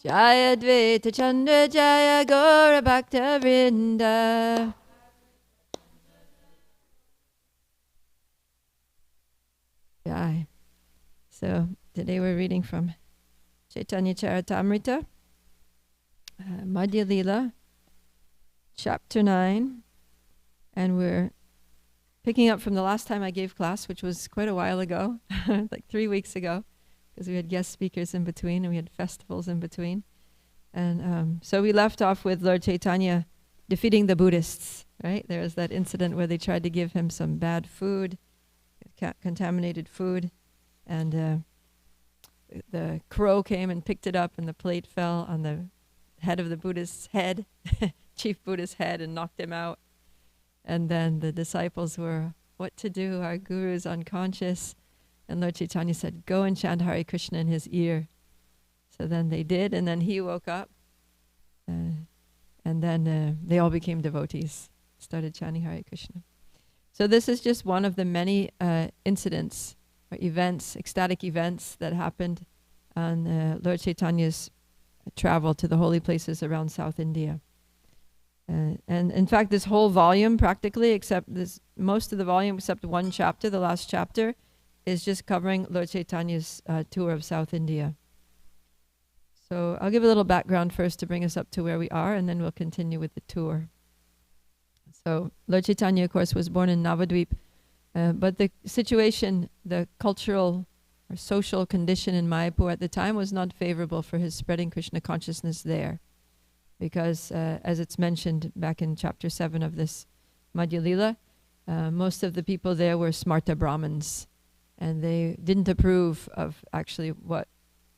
Jaya Dvaita Chandra Jaya Gaura Bhakta Vrinda. Jai. So today we're reading from Chaitanya Charitamrita, Madhya Lila, chapter 9, and we're picking up from the last time I gave class, which was quite a while ago, like 3 weeks ago, because we had guest speakers in between and we had festivals in between. And so we left off with Lord Chaitanya defeating the Buddhists, right? There was that incident where they tried to give him some bad food, contaminated food, and the crow came and picked it up and the plate fell on the head of the Buddhist's head, chief Buddhist's head, and knocked him out. And then the disciples were, what to do? Our guru is unconscious. And Lord Chaitanya said, go and chant Hare Krishna in his ear. So then they did, and then he woke up. And then they all became devotees, started chanting Hare Krishna. So this is just one of the many incidents or events, ecstatic events that happened on Lord Chaitanya's travel to the holy places around South India. And in fact, this whole volume practically, except this, most of the volume except one chapter, the last chapter, is just covering Lord Chaitanya's tour of South India. So I'll give a little background first to bring us up to where we are, and then we'll continue with the tour. So Lord Chaitanya, of course, was born in Navadvip, but the situation, the cultural or social condition in Mayapur at the time was not favorable for his spreading Krishna consciousness there. Because as it's mentioned back in chapter 7 of this Madhya Lila, most of the people there were Smarta Brahmins, and they didn't approve of actually what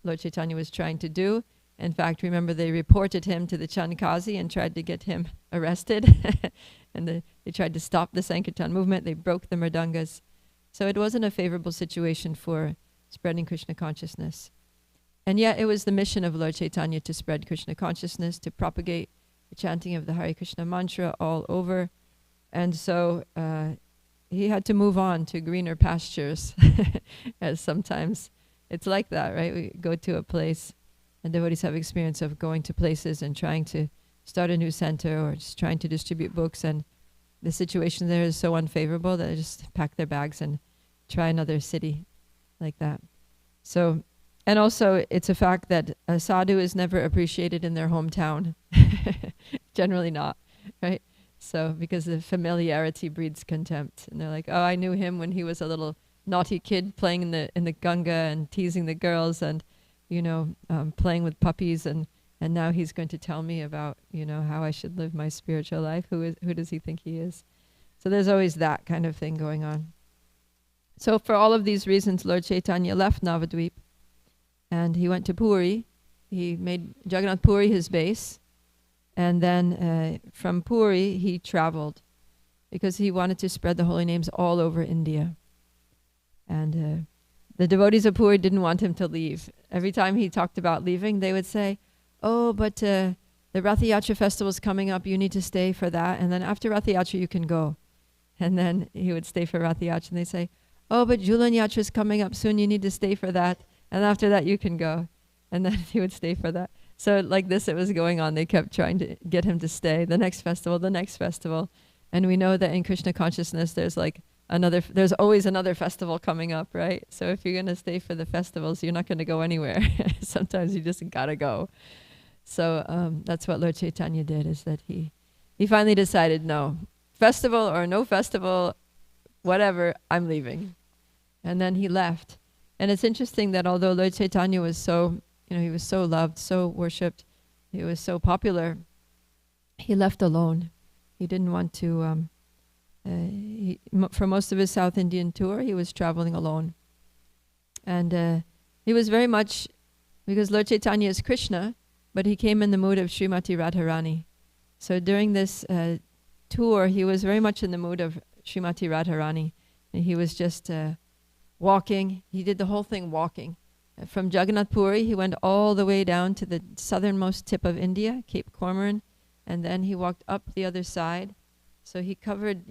Lord Chaitanya was trying to do. In fact, remember, they reported him to the Chandkazi and tried to get him arrested. And they tried to stop the Sankirtan movement. They broke the Mridangas. So it wasn't a favorable situation for spreading Krishna consciousness. And yet it was the mission of Lord Chaitanya to spread Krishna consciousness, to propagate the chanting of the Hare Krishna mantra all over. And so he had to move on to greener pastures, as sometimes it's like that, right? We go to a place, and devotees have experience of going to places and trying to start a new center or just trying to distribute books, and the situation there is so unfavorable that they just pack their bags and try another city like that. So, and also it's a fact that a sadhu is never appreciated in their hometown. Generally not, right? So, because the familiarity breeds contempt. And they're like, oh, I knew him when he was a little naughty kid playing in the Ganga and teasing the girls and, playing with puppies, and now he's going to tell me about, how I should live my spiritual life. Who does he think he is? So there's always that kind of thing going on. So for all of these reasons, Lord Chaitanya left Navadvip and he went to Puri. He made Jagannath Puri his base. And then from Puri, he traveled because he wanted to spread the holy names all over India. And the devotees of Puri didn't want him to leave. Every time he talked about leaving, they would say, oh, but the Rath Yatra festival is coming up, you need to stay for that. And then after Rath Yatra, you can go. And then he would stay for Rath Yatra, and they say, oh, but Julan Yatra is coming up soon, you need to stay for that. And after that, you can go. And then he would stay for that. So like this, it was going on. They kept trying to get him to stay. The next festival, the next festival. And we know that in Krishna consciousness, there's always another festival coming up, right? So if you're going to stay for the festivals, you're not going to go anywhere. Sometimes you just got to go. So that's what Lord Chaitanya did, is that he finally decided, no, festival or no festival, whatever, I'm leaving. And then he left. And it's interesting that although Lord Chaitanya was so, he was so loved, so worshipped, he was so popular, he left alone. He didn't want to, for most of his South Indian tour, he was traveling alone. And he was very much, because Lord Chaitanya is Krishna, but he came in the mood of Srimati Radharani. So during this tour, he was very much in the mood of Srimati Radharani. And he was just walking. He did the whole thing walking. From Jagannath Puri, he went all the way down to the southernmost tip of India, Cape Comorin, and then he walked up the other side. So he covered,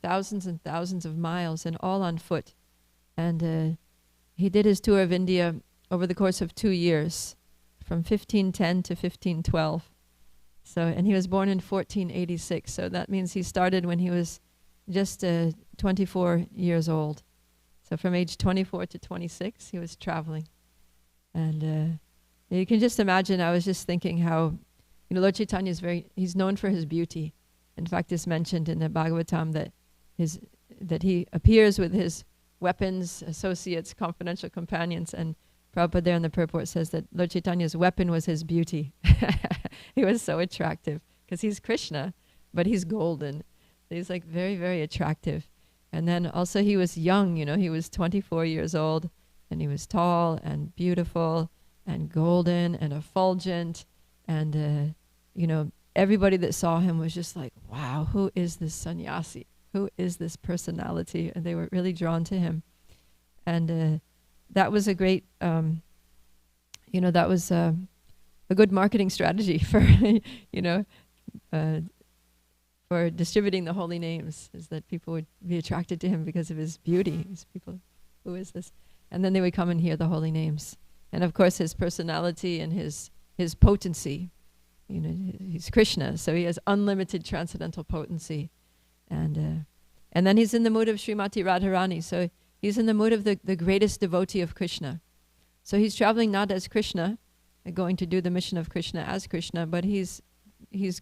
thousands and thousands of miles, and all on foot. And he did his tour of India over the course of 2 years, from 1510 to 1512. So, and he was born in 1486. So that means he started when he was just 24 years old. So from age 24 to 26, he was traveling. And you can just imagine, I was just thinking how, Lord Chaitanya he's known for his beauty. In fact, it's mentioned in the Bhagavatam that he appears with his weapons, associates, confidential companions, and Prabhupada there in the purport says that Lord Chaitanya's weapon was his beauty. He was so attractive because he's Krishna, but he's golden. He's like very, very attractive. And then also he was young, he was 24 years old, and he was tall and beautiful and golden and effulgent. And, everybody that saw him was just like, wow, who is this sannyasi? Who is this personality? And they were really drawn to him. And that was a great, that was a good marketing strategy for, for distributing the holy names, is that people would be attracted to him because of his beauty. These people, who is this? And then they would come and hear the holy names. And of course his personality and his potency, he's Krishna, so he has unlimited transcendental potency. And then he's in the mood of Srimati Radharani, so he's in the mood of the greatest devotee of Krishna. So he's traveling not as Krishna, going to do the mission of Krishna as Krishna, but he's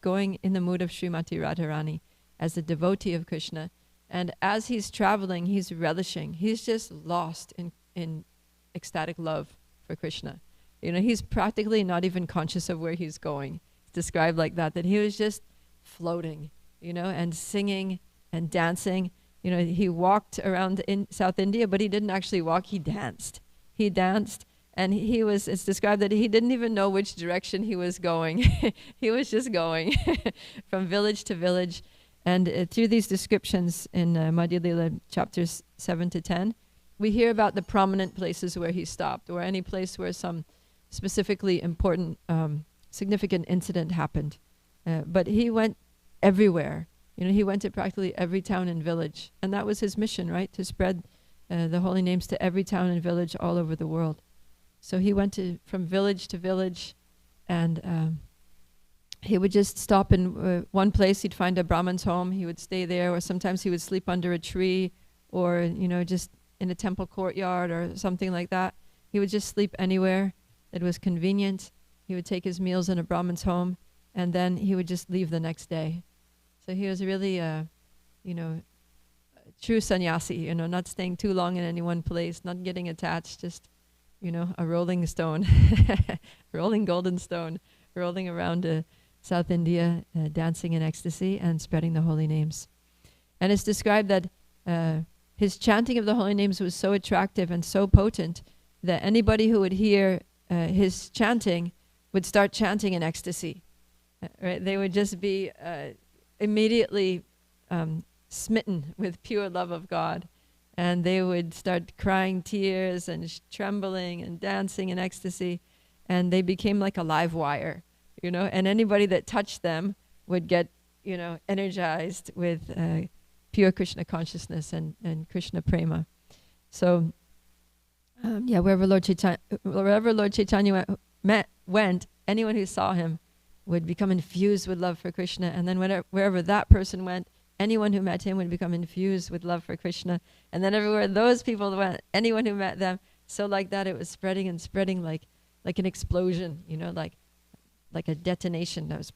going in the mood of Srimati Radharani as a devotee of Krishna. And as he's traveling, he's relishing. He's just lost in ecstatic love for Krishna. He's practically not even conscious of where he's going. It's described like that he was just floating, and singing and dancing. He walked around in South India, but he didn't actually walk, he danced. He danced, and it's described that he didn't even know which direction he was going. He was just going from village to village. And through these descriptions in Madhya Lila chapters 7 to 10, we hear about the prominent places where he stopped, or any place where some specifically important, significant incident happened. But he went everywhere. He went to practically every town and village. And that was his mission, right? To spread the holy names to every town and village all over the world. So he went from village to village, and he would just stop in one place. He'd find a Brahman's home. He would stay there, or sometimes he would sleep under a tree, or, just in a temple courtyard or something like that. He would just sleep anywhere that was convenient. He would take his meals in a Brahman's home, and then he would just leave the next day. So he was really, true sannyasi, not staying too long in any one place, not getting attached, just, a rolling stone, rolling golden stone, rolling around South India, dancing in ecstasy and spreading the holy names. And it's described that his chanting of the holy names was so attractive and so potent that anybody who would hear his chanting would start chanting in ecstasy. Right? They would just be immediately smitten with pure love of God, and they would start crying tears and trembling and dancing in ecstasy, and they became like a live wire, and anybody that touched them would get, energized with pure Krishna consciousness and Krishna prema. So, wherever Lord Chaitanya went, anyone who saw him would become infused with love for Krishna. And then wherever that person went, anyone who met him would become infused with love for Krishna. And then everywhere those people went, anyone who met them, so like that it was spreading and spreading like an explosion, like a detonation that was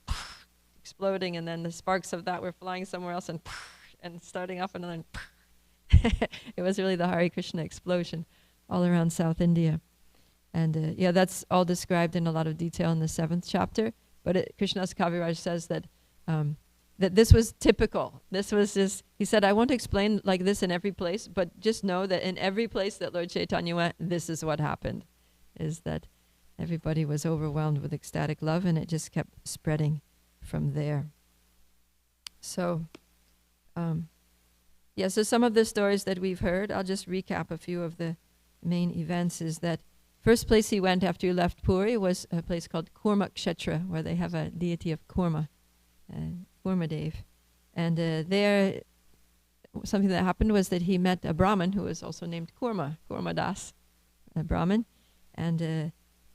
exploding, and then the sparks of that were flying somewhere else and starting off another. It was really the Hare Krishna explosion all around South India. And that's all described in a lot of detail in the 7th chapter. But Krishnadas Kaviraj says that that this was typical. This was just, he said, I won't explain like this in every place, but just know that in every place that Lord Chaitanya went, this is what happened, is that everybody was overwhelmed with ecstatic love, and it just kept spreading from there. So, so some of the stories that we've heard, I'll just recap a few of the main events, is that first place he went after he left Puri was a place called Kurma Kshetra, where they have a deity of Kurma, Kurmadev. And there, something that happened was that he met a Brahmin who was also named Kurma Das, a Brahmin. And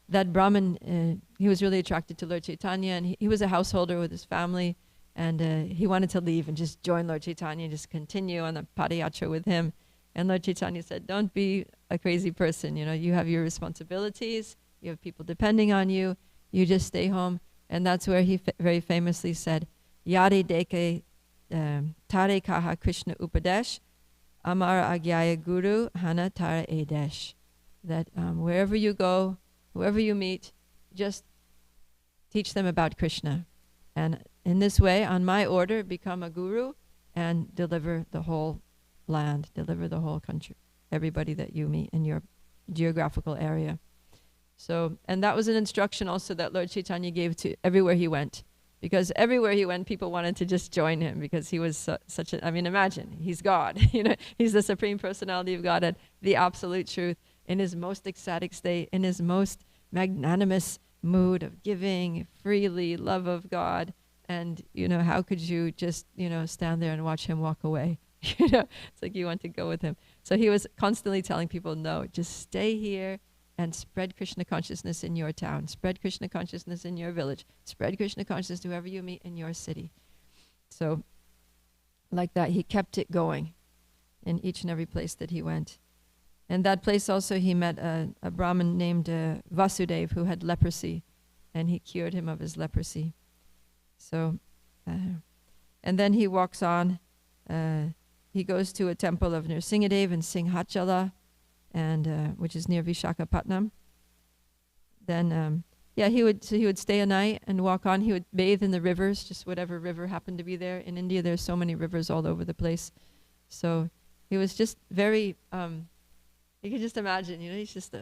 that Brahmin, he was really attracted to Lord Chaitanya, and he was a householder with his family, and he wanted to leave and just join Lord Chaitanya and just continue on the padayatra with him. And Lord Chaitanya said, don't be a crazy person, you have your responsibilities, you have people depending on you, you just stay home. And that's where he very famously said, Yare deke tare kaha Krishna upadesh, amar agyaya guru hana tara edesh. That wherever you go, whoever you meet, just teach them about Krishna. And in this way, on my order, become a guru and deliver the whole land, deliver the whole country, everybody that you meet in your geographical area. So, and that was an instruction also that Lord Chaitanya gave to everywhere he went. Because everywhere he went, people wanted to just join him because he was such a, imagine, he's God, he's the Supreme Personality of Godhead, the absolute truth, in his most ecstatic state, in his most magnanimous mood of giving freely, love of God. And, how could you just, stand there and watch him walk away? It's like you want to go with him. So he was constantly telling people, no, just stay here and spread Krishna consciousness in your town, spread Krishna consciousness in your village, spread Krishna consciousness to whoever you meet in your city. So like that, he kept it going in each and every place that he went. And that place also he met a Brahmin named Vasudev who had leprosy, and he cured him of his leprosy. So, and then he walks on, he goes to a temple of Nrsingadev in Singhachala, and which is near Vishakhapatnam. Then, he would stay a night and walk on. He would bathe in the rivers, just whatever river happened to be there. In India, there's so many rivers all over the place. So he was just very, you can just imagine, he's just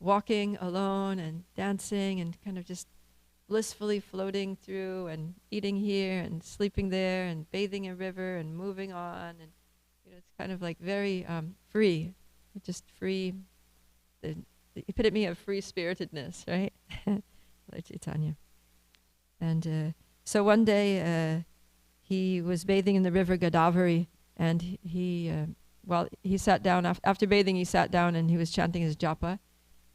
walking alone and dancing and kind of just blissfully floating through and eating here and sleeping there and bathing in a river and moving on. And it's kind of like very free, just free, the epitome of free-spiritedness, right? Like Chaitanya. And so one day he was bathing in the river Godavari, and he sat down, after bathing he sat down and he was chanting his japa,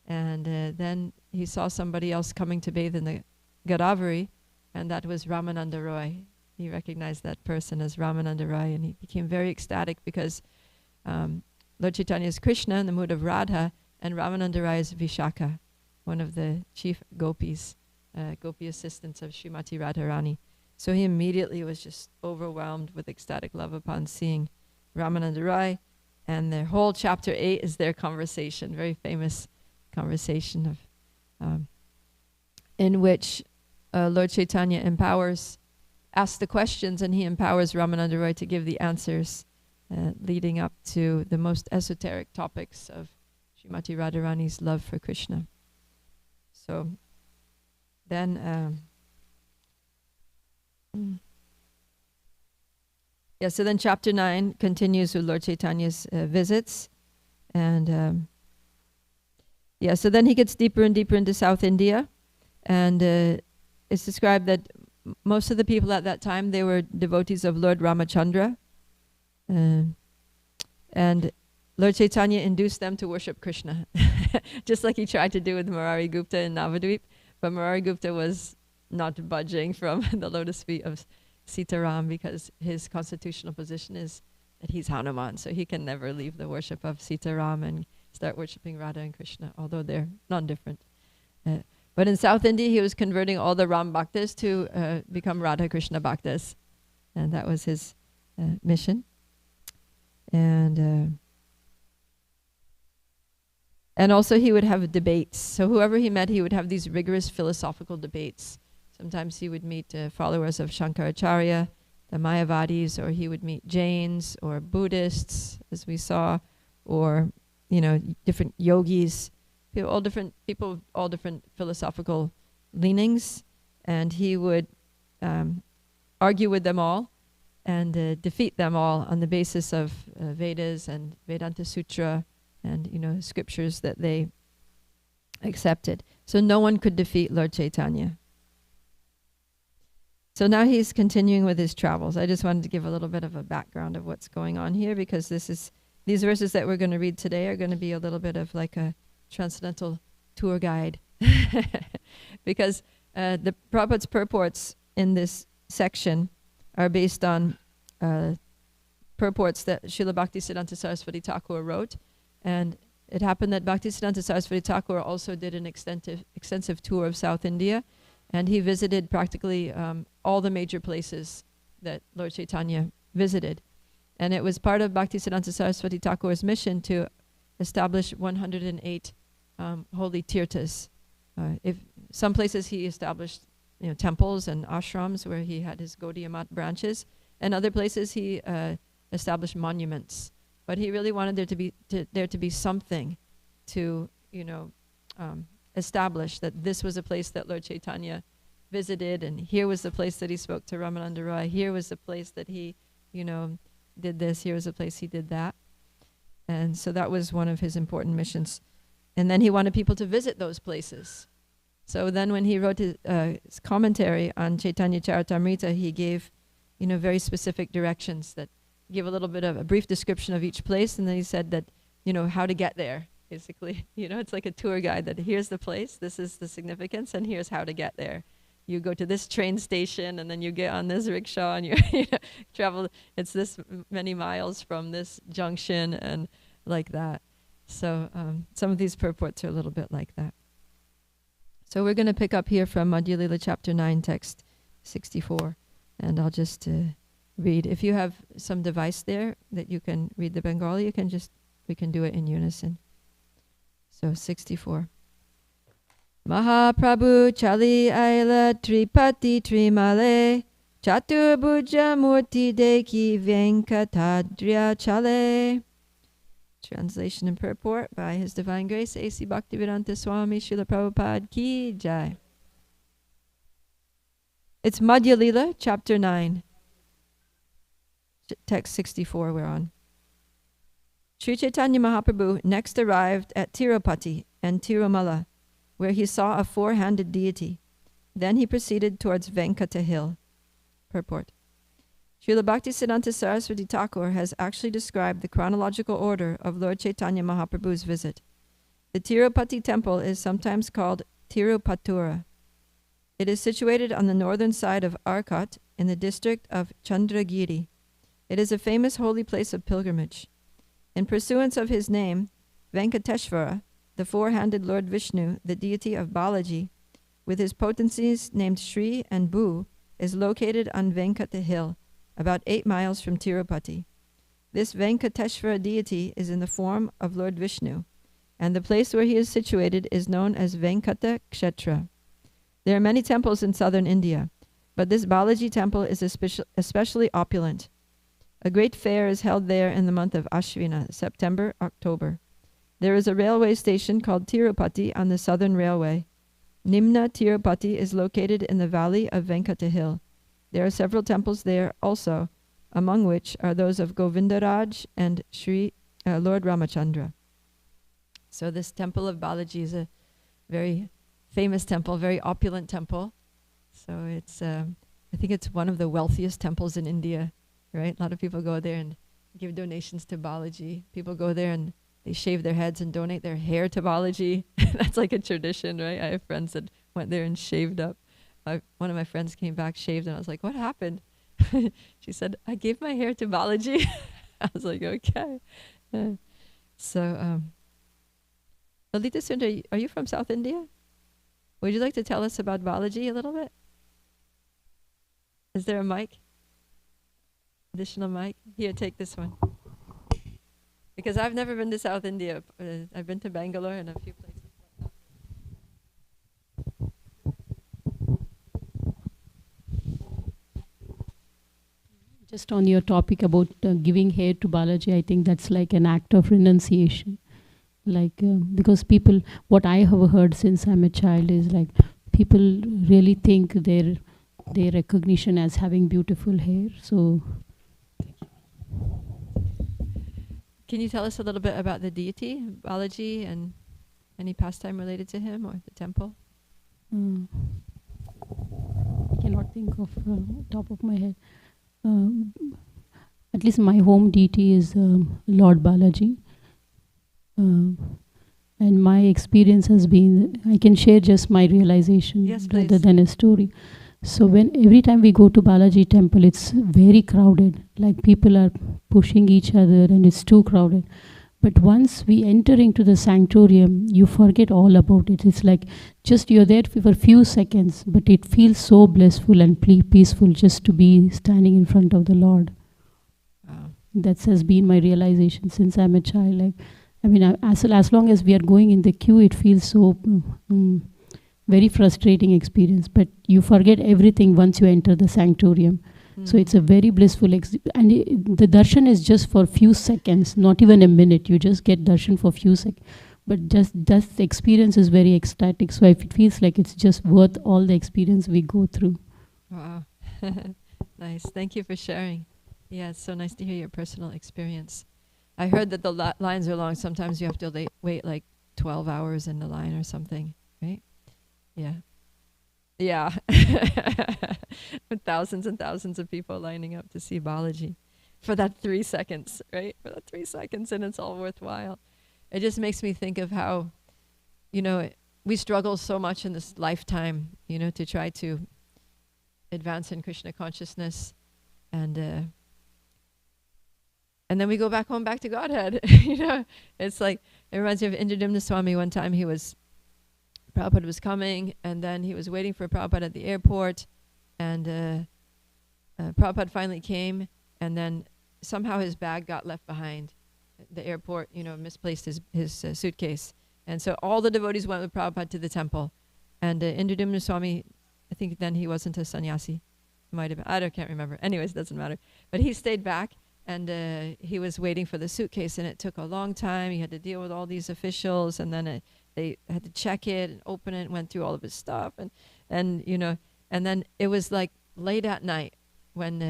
and then he saw somebody else coming to bathe in the Godavari, and that was Ramananda Roy. He recognized that person as Ramananda Roy, and he became very ecstatic because Lord Chaitanya is Krishna in the mood of Radha, and Ramananda Roy is Vishakha, one of the chief gopis, gopi assistants of Srimati Radharani. So he immediately was just overwhelmed with ecstatic love upon seeing Ramananda Roy, and the whole chapter 8 is their conversation, very famous conversation of in which Lord Chaitanya asks the questions, and he empowers Ramananda Roy to give the answers, leading up to the most esoteric topics of Srimati Radharani's love for Krishna. So then, so then chapter 9 continues with Lord Chaitanya's visits, and so then he gets deeper and deeper into South India, and it's described that most of the people at that time, they were devotees of Lord Ramachandra, and Lord Chaitanya induced them to worship Krishna, just like he tried to do with Murari Gupta in Navadvip, but Murari Gupta was not budging from the lotus feet of Sitaram because his constitutional position is that he's Hanuman, so he can never leave the worship of Sitaram and start worshipping Radha and Krishna, although they're non-different. But in South India, he was converting all the Ram Bhaktas to become Radha Krishna Bhaktas, and that was his mission. And also he would have debates. So whoever he met, he would have these rigorous philosophical debates. Sometimes he would meet followers of Shankaracharya, the Mayavadis, or he would meet Jains or Buddhists, as we saw, or different yogis, all different philosophical leanings, and he would argue with them all and defeat them all on the basis of Vedas and Vedanta Sutra and scriptures that they accepted. So no one could defeat Lord Chaitanya. So now he's continuing with his travels. I just wanted to give a little bit of a background of what's going on here, because these verses that we're going to read today are going to be a little bit of like a transcendental tour guide. Because the Prabhupada's purports in this section are based on purports that Srila Bhaktisiddhanta Saraswati Thakur wrote. And it happened that Bhaktisiddhanta Saraswati Thakur also did an extensive tour of South India, and he visited practically all the major places that Lord Chaitanya visited. And it was part of Bhaktisiddhanta Saraswati Thakur's mission to establish 108 holy tirthas. If some places he established, temples and ashrams where he had his Gaudiya Math branches, and other places he established monuments. But he really wanted there to be something to establish that this was a place that Lord Chaitanya visited, and here was the place that he spoke to Ramananda Roy. Here was the place that he, did this. Here was the place he did that. And so that was one of his important missions. And then he wanted people to visit those places. So then when he wrote his commentary on Chaitanya Charitamrita, he gave, very specific directions that give a little bit of a brief description of each place. And then he said that, how to get there, basically. It's like a tour guide that here's the place, this is the significance, and here's how to get there. You go to this train station, and then you get on this rickshaw, and you travel. It's this many miles from this junction, and like that. So some of these purports are a little bit like that. So we're going to pick up here from Madhya Lila chapter 9, text 64. And I'll just read. If you have some device there that you can read the Bengali, we can do it in unison. So 64. Mahaprabhu chali aila tripati trimale chaturbhuja murti deki venkatadrya chale. Translation and purport by His Divine Grace A.C. Bhaktivedanta Swami Srila Prabhupada Ki Jai. It's Madhya Lila, chapter 9, text 64 we're on. Sri Chaitanya Mahaprabhu next arrived at Tirupati and Tirumala, where he saw a four-handed deity. Then he proceeded towards Venkata Hill. Purport. Srila Bhaktisiddhanta Saraswati Thakur has actually described the chronological order of Lord Chaitanya Mahaprabhu's visit. The Tirupati temple is sometimes called Tirupatura. It is situated on the northern side of Arcot in the district of Chandragiri. It is a famous holy place of pilgrimage. In pursuance of his name, Venkateshvara, the four-handed Lord Vishnu, the deity of Balaji, with his potencies named Shri and Bhu, is located on Venkata Hill, about 8 miles from Tirupati. This Venkateshvara deity is in the form of Lord Vishnu, and the place where he is situated is known as Venkata Kshetra. There are many temples in southern India, but this Balaji temple is especially opulent. A great fair is held there in the month of Ashvina, September, October. There is a railway station called Tirupati on the southern railway. Nimna Tirupati is located in the valley of Venkata Hill. There are several temples there also, among which are those of Govindaraj and Lord Ramachandra. So this temple of Balaji is a very famous temple, very opulent temple. So it's, I think it's one of the wealthiest temples in India, right? A lot of people go there and give donations to Balaji. People go there and they shave their heads and donate their hair to Balaji. That's like a tradition, right? I have friends that went there and shaved up. One of my friends came back shaved, and I was like, what happened? She said, I gave my hair to Balaji. I was like, okay. So, Lalita Sundar, are you from South India? Would you like to tell us about Balaji a little bit? Is there a mic? Additional mic? Here, take this one. Because I've never been to South India. I've been to Bangalore and a few places. Just on your topic about giving hair to Balaji, I think that's like an act of renunciation. Because people, what I have heard since I'm a child is like people really think their recognition as having beautiful hair. So, can you tell us a little bit about the deity, Balaji, and any pastime related to him or the temple? I cannot think of top of my head. At least my home deity is Lord Balaji. And my experience has been, I can share just my realization Yes, rather please. than a story. So when every time we go to Balaji temple, it's very crowded. Like people are pushing each other and it's too crowded. But once we enter into the sanctorium, you forget all about it. It's like just you're there for a few seconds, but it feels so blissful and peaceful just to be standing in front of the Lord. Wow. That has been my realization since I'm a child. Like, I mean, as long as we are going in the queue, it feels so very frustrating experience. But you forget everything once you enter the sanctorium. So it's a very blissful and the darshan is just for few seconds, not even a minute. You just get darshan for few seconds, but just the experience is very ecstatic. So it feels like it's just worth all the experience we go through. Wow. Nice. Thank you for sharing. Yeah, it's so nice to hear your personal experience. I heard that the lines are long. Sometimes you have to wait like 12 hours in the line or something, right? Yeah. Yeah. With thousands and thousands of people lining up to see Balaji for that 3 seconds, right? For that 3 seconds, and it's all worthwhile. It just makes me think of how, we struggle so much in this lifetime, to try to advance in Krishna consciousness, and then we go back home, back to Godhead. It's like, it reminds me of Indradimna Swami. One time Prabhupada was coming, and then he was waiting for Prabhupada at the airport, and Prabhupada finally came, and then somehow his bag got left behind at the airport, misplaced his suitcase. And so all the devotees went with Prabhupada to the temple. And Indradimna Swami, I think then he wasn't a sannyasi. Might have been, I can't remember. Anyways, it doesn't matter. But he stayed back, and he was waiting for the suitcase, and it took a long time. He had to deal with all these officials, and then they had to check it and open it, and went through all of his stuff, and then it was like late at night when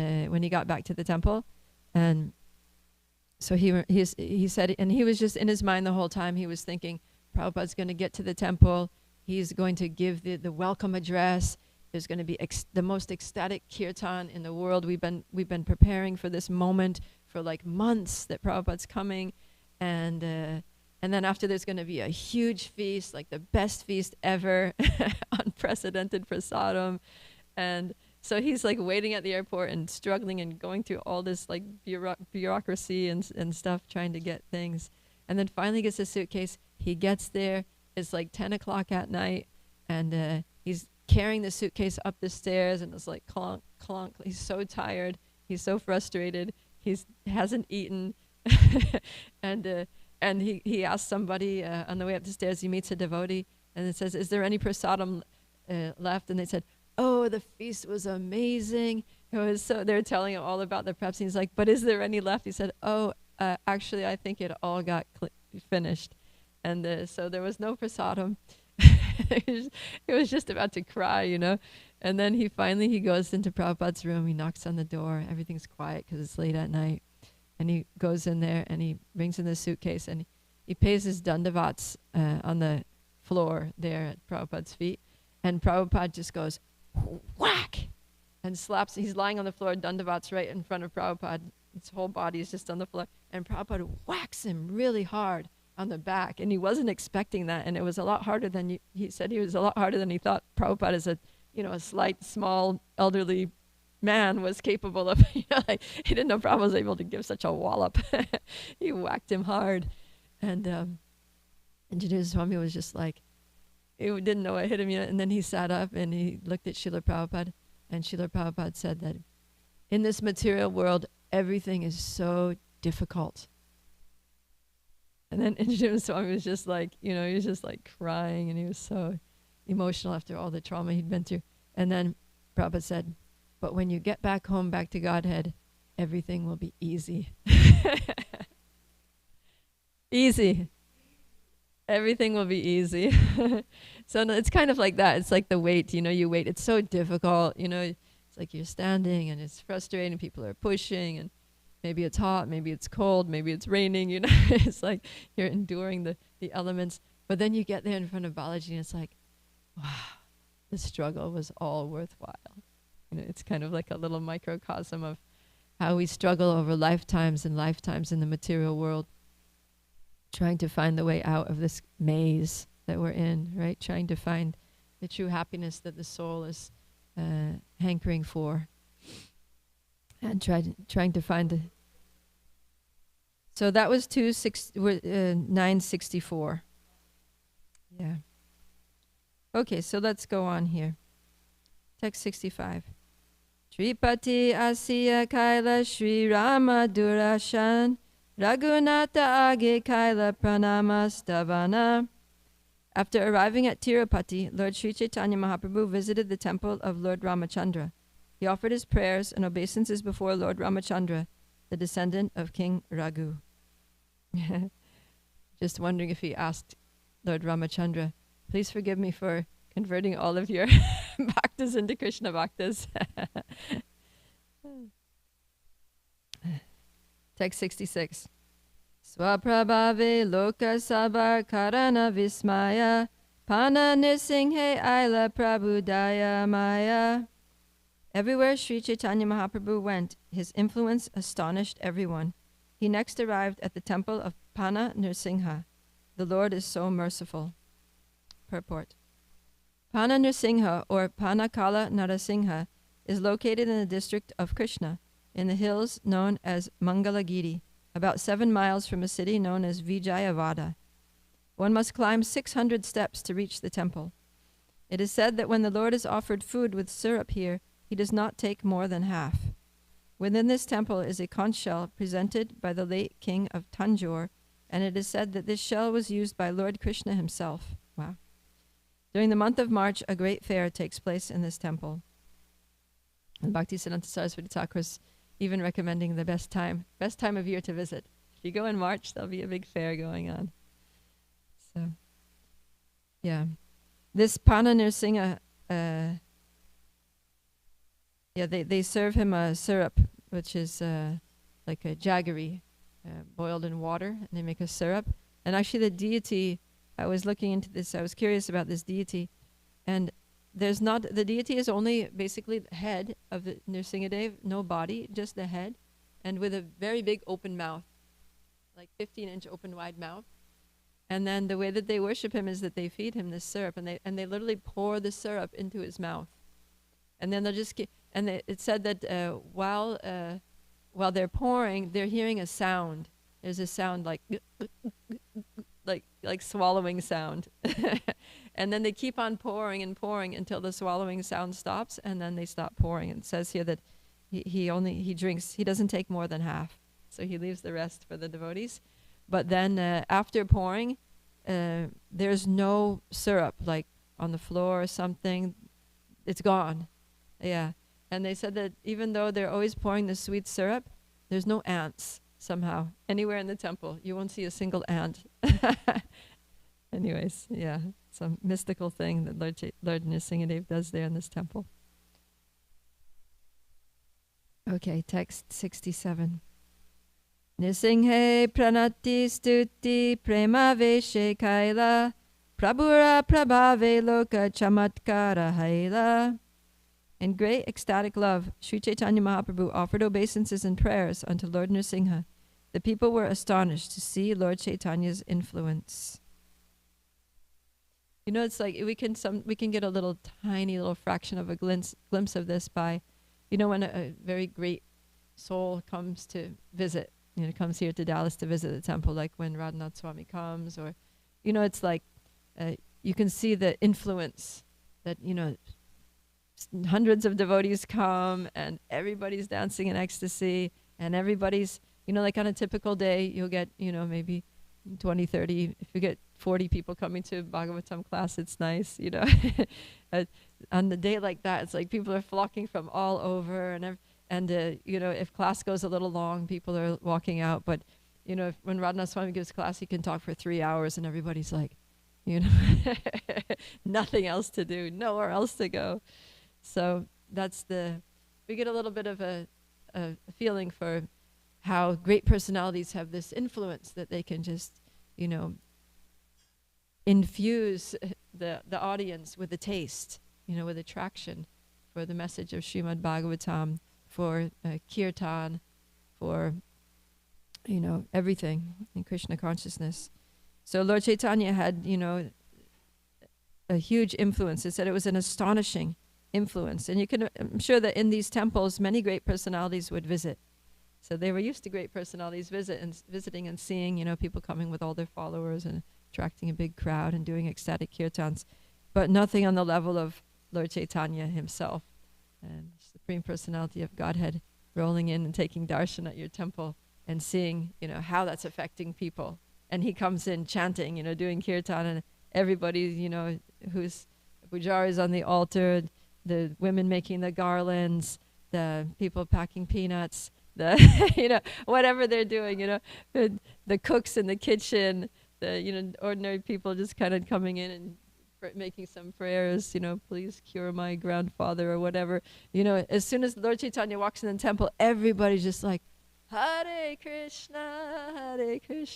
he got back to the temple, and so he said, and he was just in his mind the whole time. He was thinking, Prabhupada's going to get to the temple. He's going to give the welcome address. There's going to be the most ecstatic kirtan in the world. We've been preparing for this moment for like months that Prabhupada's coming, and then after there's going to be a huge feast, like the best feast ever, unprecedented prasadam. And so he's like waiting at the airport and struggling and going through all this like bureaucracy and stuff, trying to get things. And then finally gets his suitcase. He gets there. It's like 10 o'clock at night. And he's carrying the suitcase up the stairs, and it's like clunk, clunk. He's so tired. He's so frustrated. He hasn't eaten. And he asks somebody on the way up the stairs, he meets a devotee, and it says, is there any prasadam left? And they said, oh, the feast was amazing. It was so, they're telling him all about the preps. And he's like, but is there any left? He said, oh, actually, I think it all got finished. And so there was no prasadam. He was just about to cry, And then he goes into Prabhupada's room. He knocks on the door. Everything's quiet because it's late at night. And he goes in there, and he brings in the suitcase, and he pays his dandavats on the floor there at Prabhupada's feet. And Prabhupada just goes, whack, and slaps. He's lying on the floor, dandavats right in front of Prabhupada. His whole body is just on the floor. And Prabhupada whacks him really hard on the back. And he wasn't expecting that. And it was a lot harder than he said it was a lot harder than he thought. Prabhupada is a slight, small, elderly man was capable of, he didn't know Prabhupada was able to give such a wallop. He whacked him hard. And Jiddu Swami was just like, he didn't know what hit him yet. And then he sat up and he looked at Srila Prabhupada, and Srila Prabhupada said that in this material world, everything is so difficult. And then Jiddu Swami was just like, he was just like crying, and he was so emotional after all the trauma he'd been through. And then Prabhupada said, but when you get back home, back to Godhead, everything will be easy. Easy. Everything will be easy. So no, it's kind of like that. It's like the wait, you wait. It's so difficult, it's like you're standing and it's frustrating. People are pushing, and maybe it's hot, maybe it's cold, maybe it's raining, It's like you're enduring the elements. But then you get there in front of Balaji, and it's like, wow, the struggle was all worthwhile. It's kind of like a little microcosm of how we struggle over lifetimes and lifetimes in the material world, trying to find the way out of this maze that we're in, right? Trying to find the true happiness that the soul is hankering for, and trying to find the. So that was 964. Yeah. Okay, so let's go on here. Text 65. Tripati Asiya Kaila Sri Rama Durashan Raghunatha Age Kaila Pranamastavana. After arriving at Tirupati, Lord Sri Chaitanya Mahaprabhu visited the temple of Lord Ramachandra. He offered his prayers and obeisances before Lord Ramachandra, the descendant of King Raghu. Just wondering if he asked Lord Ramachandra, please forgive me for converting all of your bhaktas into Krishna bhaktas. Text 66. Swaprabhave loka sabar karana vismaya pana nirsinghe aila prabhudaya maya. Everywhere Sri Chaitanya Mahaprabhu went, his influence astonished everyone. He next arrived at the temple of Pana Nirsingha. The Lord is so merciful. Purport. Pana Nirsingha, or Panakala Narasingha, is located in the district of Krishna, in the hills known as Mangalagiri, about 7 miles from a city known as Vijayavada. One must climb 600 steps to reach the temple. It is said that when the Lord is offered food with syrup here, he does not take more than half. Within this temple is a conch shell presented by the late king of Tanjore, and it is said that this shell was used by Lord Krishna himself. Wow. During the month of March, a great fair takes place in this temple. And Bhaktisiddhanta Saraswati Thakur is even recommending the best time of year to visit. If you go in March, there'll be a big fair going on. So, yeah. This Pana Nirsingha, they serve him a syrup, which is like a jaggery, boiled in water, and they make a syrup. And actually the deity, I was looking into this, I was curious about this deity, and the deity is only basically the head of the Nrsingadev, no body, just the head, and with a very big open mouth, like 15-inch open wide mouth. And then the way that they worship him is that they feed him this syrup, and they literally pour the syrup into his mouth. And then they'll just it said that while they're pouring, they're hearing a sound. There's a sound like like swallowing sound. And then they keep on pouring and pouring until the swallowing sound stops, and then they stop pouring. It says here that he drinks, he doesn't take more than half. So he leaves the rest for the devotees. But then after pouring, there's no syrup like on the floor or something. It's gone. Yeah. And they said that even though they're always pouring the sweet syrup, there's no ants somehow. Anywhere in the temple, you won't see a single ant. Anyways, yeah, some mystical thing that Lord Nrsingadev does there in this temple. Okay, text 67. Nirsinghe pranati stuti prema veshe kaila prabhura prabhave loka chamatkara haila. In great ecstatic love, Sri Chaitanya Mahaprabhu offered obeisances and prayers unto Lord Nrsimha. The people were astonished to see Lord Chaitanya's influence. You know, it's like we can get a tiny little fraction of a glimpse of this by, when a very great soul comes to visit, comes here to Dallas to visit the temple, like when Radhanath Swami comes, or, it's like you can see the influence that, hundreds of devotees come and everybody's dancing in ecstasy, and everybody's, like on a typical day, you'll get, maybe 20, 30, if you get 40 people coming to Bhagavatam class, it's nice, on the day like that, it's like people are flocking from all over, and if class goes a little long, people are walking out, but, when Radhanath Swami gives class, he can talk for 3 hours, and everybody's like, nothing else to do, nowhere else to go. So we get a little bit of a feeling for how great personalities have this influence that they can just, infuse the audience with a taste, with attraction for the message of Srimad Bhagavatam, for kirtan, for, everything in Krishna consciousness. So Lord Chaitanya had, a huge influence. It said it was an astonishing influence. And I'm sure that in these temples, many great personalities would visit. So they were used to great personalities visiting and seeing, people coming with all their followers and attracting a big crowd and doing ecstatic kirtans, but nothing on the level of Lord Chaitanya himself and Supreme Personality of Godhead rolling in and taking darshan at your temple and seeing, how that's affecting people. And he comes in chanting, doing kirtan, and everybody, who's pujaris on the altar, the women making the garlands, the people packing peanuts, the whatever they're doing, the cooks in the kitchen, the ordinary people just kind of coming in and making some prayers, please cure my grandfather or whatever. As soon as Lord Chaitanya walks in the temple, everybody's just like, Hare Krishna,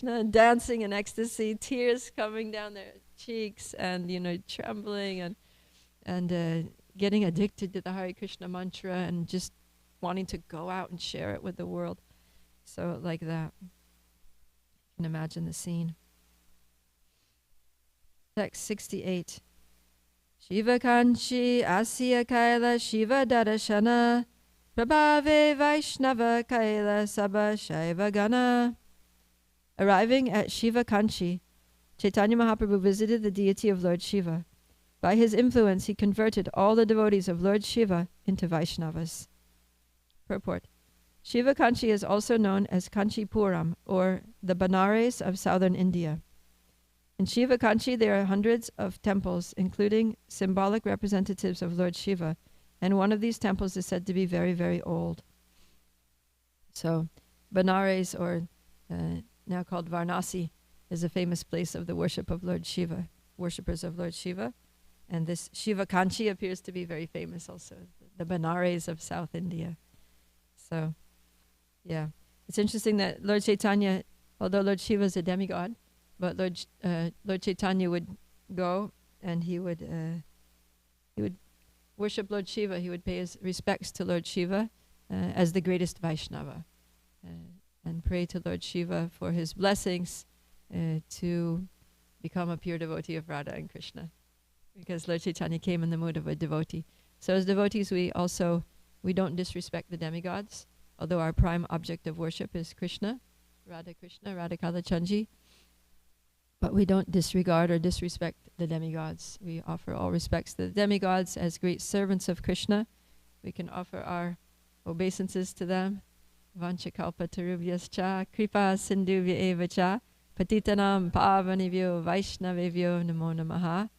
and dancing in ecstasy, tears coming down their cheeks, and trembling and getting addicted to the Hare Krishna mantra and just wanting to go out and share it with the world. So like that. You can imagine the scene. Text 68. Shiva Kanchi Asya Kaila Shiva Darashana Prabhave Vaishnava Kaila Sabha Shaiva Gana. Arriving at Shiva Kanchi, Chaitanya Mahaprabhu visited the deity of Lord Shiva. By his influence, he converted all the devotees of Lord Shiva into Vaishnavas. Purport. Shiva Kanchi is also known as Kanchipuram, or the Benares of southern India. In Shiva Kanchi, there are hundreds of temples, including symbolic representatives of Lord Shiva, and one of these temples is said to be very, very old. So, Benares, or now called Varanasi, is a famous place of the worship of Lord Shiva, worshippers of Lord Shiva. And this Shiva Kanchi appears to be very famous also, the Benares of South India. So, yeah. It's interesting that Lord Chaitanya, although Lord Shiva is a demigod, but Lord Chaitanya would go and he would worship Lord Shiva. He would pay his respects to Lord Shiva as the greatest Vaishnava and pray to Lord Shiva for his blessings to become a pure devotee of Radha and Krishna, because Lord Chaitanya came in the mood of a devotee. So as devotees, we don't disrespect the demigods, although our prime object of worship is Krishna, Radha Kalachandji. But we don't disregard or disrespect the demigods. We offer all respects to the demigods as great servants of Krishna. We can offer our obeisances to them. Vanchakalpa tarubhyascha kripa sindhuvya evacha patitanam pavanivyo vaishnavevyo namo namaha.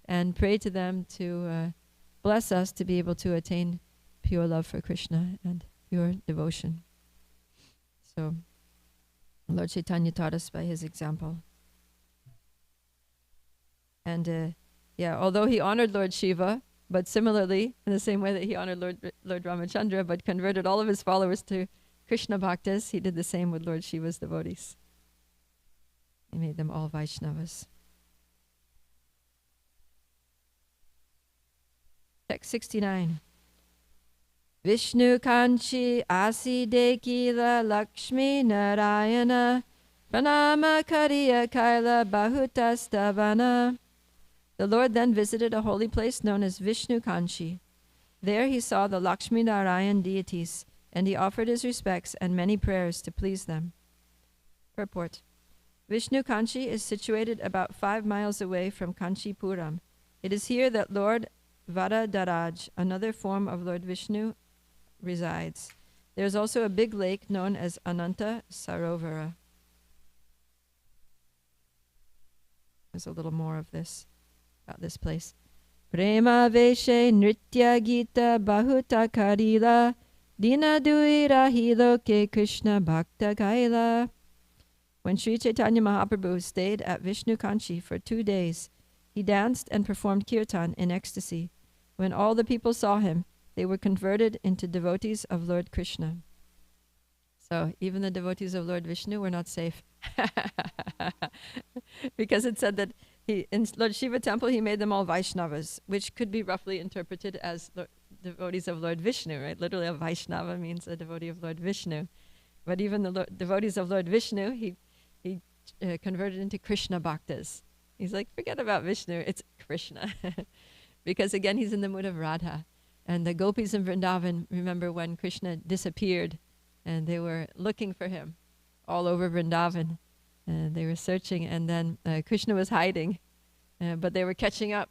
And pray to them to bless us to be able to attain pure love for Krishna and pure devotion. So Lord Chaitanya taught us by his example. And although he honored Lord Shiva, but similarly, in the same way that he honored Lord Ramachandra, but converted all of his followers to Krishna Bhaktas, he did the same with Lord Shiva's devotees. He made them all Vaishnavas. Text 69. Vishnu Kanchi Asi Dekila Lakshmi Narayana Pranama Kariya Kaila Bahutastavana. The Lord then visited a holy place known as Vishnu Kanchi. There he saw the Lakshmi Narayan deities, and he offered his respects and many prayers to please them. Purport. Vishnu Kanchi is situated about 5 miles away from Kanchipuram. It is here that Lord Varadaraj, another form of Lord Vishnu, resides. There is also a big lake known as Ananta Sarovara. There's a little more of this, about this place. Prema Veshe Nritya Gita Bahuta Karila Dina Duira Hiloke Krishna Bhakta Kaila. When Sri Chaitanya Mahaprabhu stayed at Vishnu Kanchi for 2 days, he danced and performed kirtan in ecstasy. When all the people saw him, they were converted into devotees of Lord Krishna. So even the devotees of Lord Vishnu were not safe. Because it said that in Lord Shiva temple, he made them all Vaishnavas, which could be roughly interpreted as devotees of Lord Vishnu, right? Literally a Vaishnava means a devotee of Lord Vishnu. But even the devotees of Lord Vishnu, he converted into Krishna bhaktas. He's like, forget about Vishnu, it's Krishna. Because again, he's in the mood of Radha. And the gopis in Vrindavan, remember when Krishna disappeared and they were looking for him all over Vrindavan. And they were searching, and then Krishna was hiding, but they were catching up.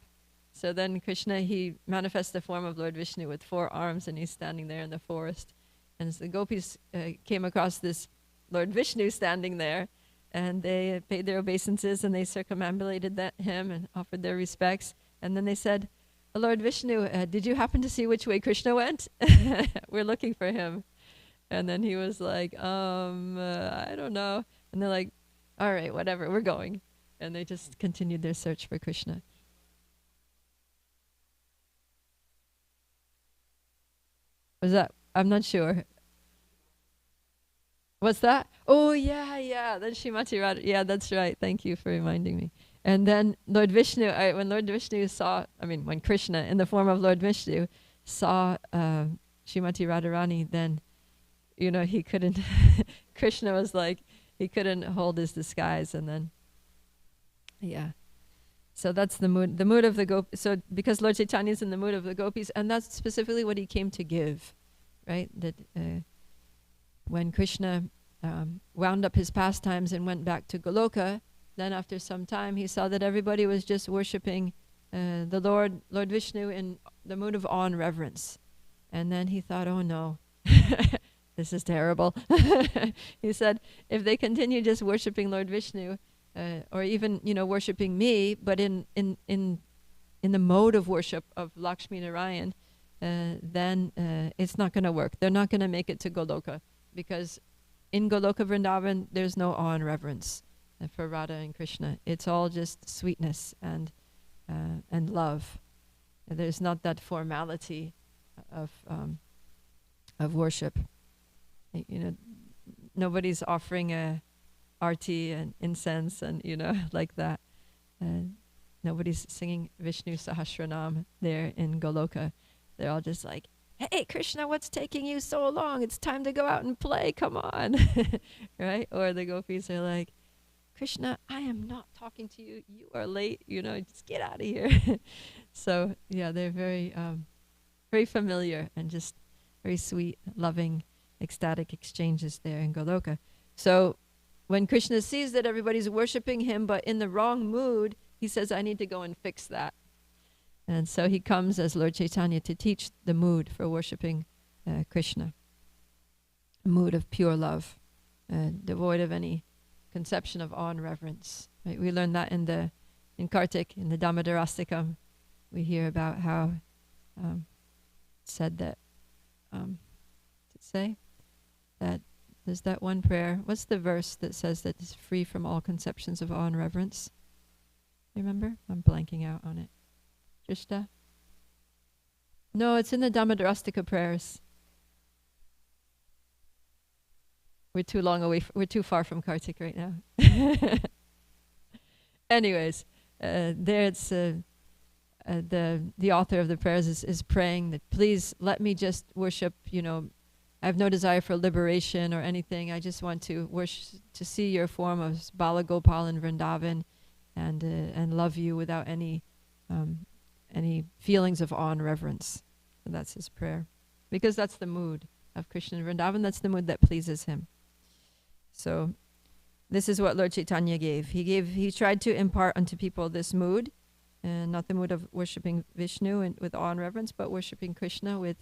So then Krishna, he manifests the form of Lord Vishnu with 4 arms, and he's standing there in the forest. And so the gopis came across this Lord Vishnu standing there, and they paid their obeisances, and they circumambulated him and offered their respects. And then they said, Lord Vishnu, did you happen to see which way Krishna went? We're looking for him. And then he was like, I don't know. And they're like, all right, whatever, we're going. And they just continued their search for Krishna. Was that? I'm not sure. What's that? Oh, yeah. Then Srimati Radha. Yeah, that's right. Thank you for reminding me. And then Lord Vishnu, when Lord Vishnu when Krishna, in the form of Lord Vishnu, saw Srimati Radharani, then, he couldn't, Krishna was like, he couldn't hold his disguise, and then, So that's the mood of the gopis. So because Lord Chaitanya is in the mood of the gopis, and that's specifically what he came to give, right? That when Krishna wound up his pastimes and went back to Goloka, then after some time he saw that everybody was just worshipping the Lord Vishnu in the mood of awe and reverence. And then he thought, oh no, this is terrible. He said, if they continue just worshipping Lord Vishnu, or even, worshipping me, but in the mode of worship of Lakshmi Narayan, then it's not going to work. They're not going to make it to Goloka, because in Goloka Vrindavan, there's no awe and reverence for Radha and Krishna. It's all just sweetness and love. There's not that formality of worship. Nobody's offering a arti and incense and like that. Nobody's singing Vishnu Sahasranam there in Goloka. They're all just like, hey Krishna, what's taking you so long? It's time to go out and play, come on. Right? Or the gopis are like, Krishna, I am not talking to you, you are late, just get out of here. So they're very very familiar and just very sweet, loving, ecstatic exchanges there in Goloka. So when Krishna sees that everybody's worshipping him but in the wrong mood, he says, I need to go and fix that. And so he comes as Lord Chaitanya to teach the mood for worshipping Krishna. A mood of pure love, devoid of any conception of awe and reverence. Right? We learn that in Kartik, in the Damodarastikam. We hear about how said that, that there's that one prayer. What's the verse that says that it's free from all conceptions of awe and reverence? Remember? I'm blanking out on it. Drishta? No, it's in the Damodarastika prayers. We're too long away. We're too far from Kartik right now. Anyways, there it's the author of the prayers is praying that please let me just worship. I have no desire for liberation or anything. I just want to worship, to see your form of Bala Gopal in Vrindavan, and love you without any feelings of awe and reverence. So that's his prayer, because that's the mood of Krishna in Vrindavan. That's the mood that pleases him. So this is what Lord Chaitanya gave. He tried to impart unto people this mood, not the mood of worshipping Vishnu and with awe and reverence, but worshipping Krishna with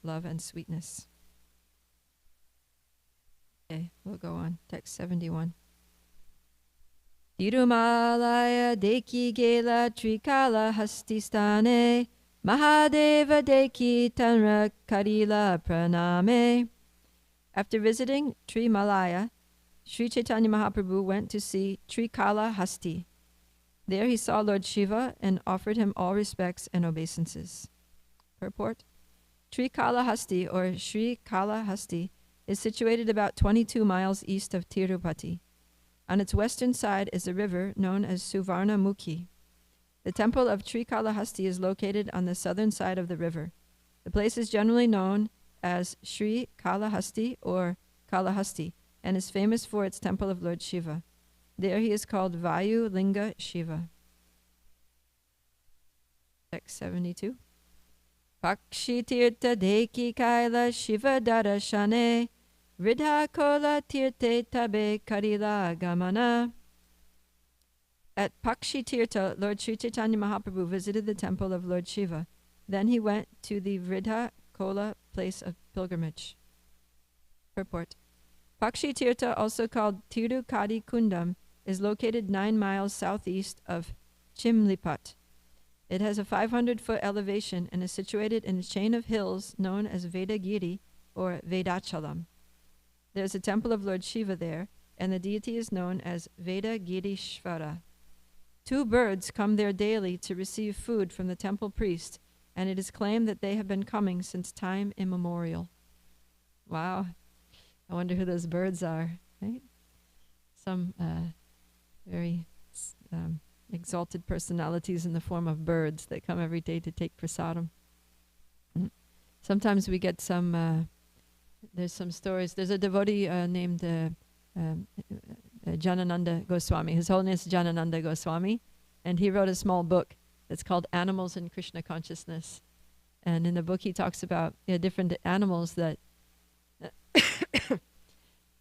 love and sweetness. Okay, we'll go on. Text 71. Tirumalaya deki gela trikala hastistane Mahadeva deki tanra karila praname. After visiting Trimalaya, Sri Chaitanya Mahaprabhu went to see Trikala Hasti. There he saw Lord Shiva and offered him all respects and obeisances. Purport: Trikala Hasti, or Sri Kala Hasti, is situated about 22 miles east of Tirupati. On its western side is a river known as Suvarna Mukhi. The temple of Trikalahasti is located on the southern side of the river. The place is generally known as Sri Kalahasti or Kalahasti and is famous for its temple of Lord Shiva. There he is called Vayu Linga Shiva. Text 72. Pakshi Tirtha Deki Kaila Shiva Darashane Ridha Kola Tirte Tabe Karila Gamana. At Pakshi Tirtha, Lord Sri Chaitanya Mahaprabhu visited the temple of Lord Shiva. Then he went to the Vridha Kola place of pilgrimage. Purport. Pakshi Tirtha, also called Tirukadi Kundam, is located 9 miles southeast of Chimlipat. It has a 500-foot elevation and is situated in a chain of hills known as Vedagiri or Vedachalam. There is a temple of Lord Shiva there, and the deity is known as Vedagirishvara. 2 birds come there daily to receive food from the temple priest, and it is claimed that they have been coming since time immemorial. Wow. I wonder who those birds are, right? Some very exalted personalities in the form of birds that come every day to take prasadam. Sometimes we get some, there's some stories. There's a devotee named Janananda Goswami. His Holiness Janananda Goswami. And he wrote a small book that's called Animals in Krishna Consciousness. And in the book he talks about different animals that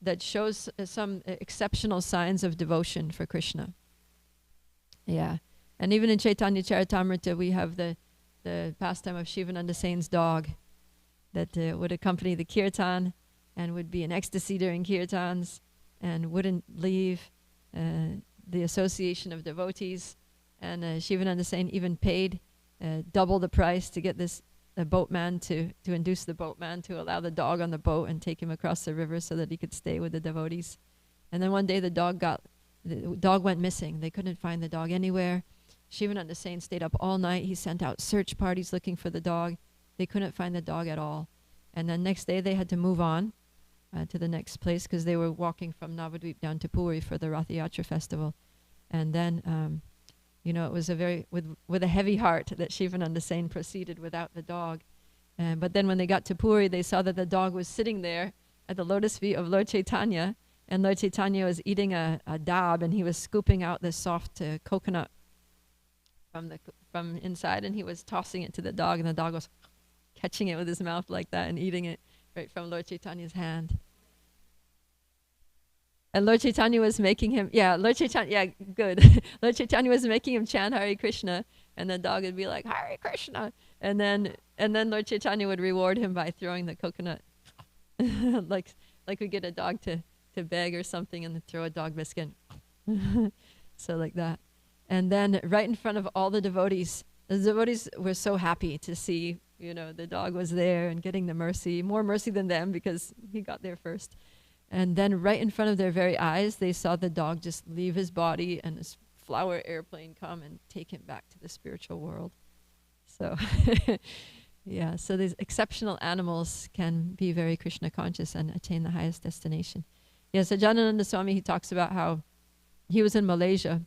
that shows some exceptional signs of devotion for Krishna. Yeah. And even in Chaitanya Charitamrita we have the pastime of Shivananda Sain's dog that would accompany the kirtan and would be in ecstasy during kirtans and wouldn't leave the association of devotees. And Shivananda Sain even paid double the price to get this boatman to induce the boatman to allow the dog on the boat and take him across the river so that he could stay with the devotees. And then one day the dog went missing. They couldn't find the dog anywhere. Shivananda Sain stayed up all night. He sent out search parties looking for the dog. They couldn't find the dog at all. And then next day they had to move on to the next place because they were walking from Navadvip down to Puri for the Ratha Yatra festival. And then, it was a very, with a heavy heart that Shivananda Sain proceeded without the dog. But then when they got to Puri, they saw that the dog was sitting there at the lotus feet of Lord Chaitanya, and Lord Chaitanya was eating a dab, and he was scooping out this soft coconut from inside, and he was tossing it to the dog, and the dog was catching it with his mouth like that and eating it right from Lord Chaitanya's hand. And Lord Chaitanya was making him, Lord Chaitanya was making him chant Hare Krishna, and the dog would be like, Hare Krishna. And then Lord Chaitanya would reward him by throwing the coconut. like we get a dog to beg or something and then throw a dog biscuit. So like that. And then right in front of all the devotees were so happy to see, the dog was there and getting the mercy, more mercy than them because he got there first. And then right in front of their very eyes, they saw the dog just leave his body and this flower airplane come and take him back to the spiritual world. So, so these exceptional animals can be very Krishna conscious and attain the highest destination. So Janananda Swami, he talks about how he was in Malaysia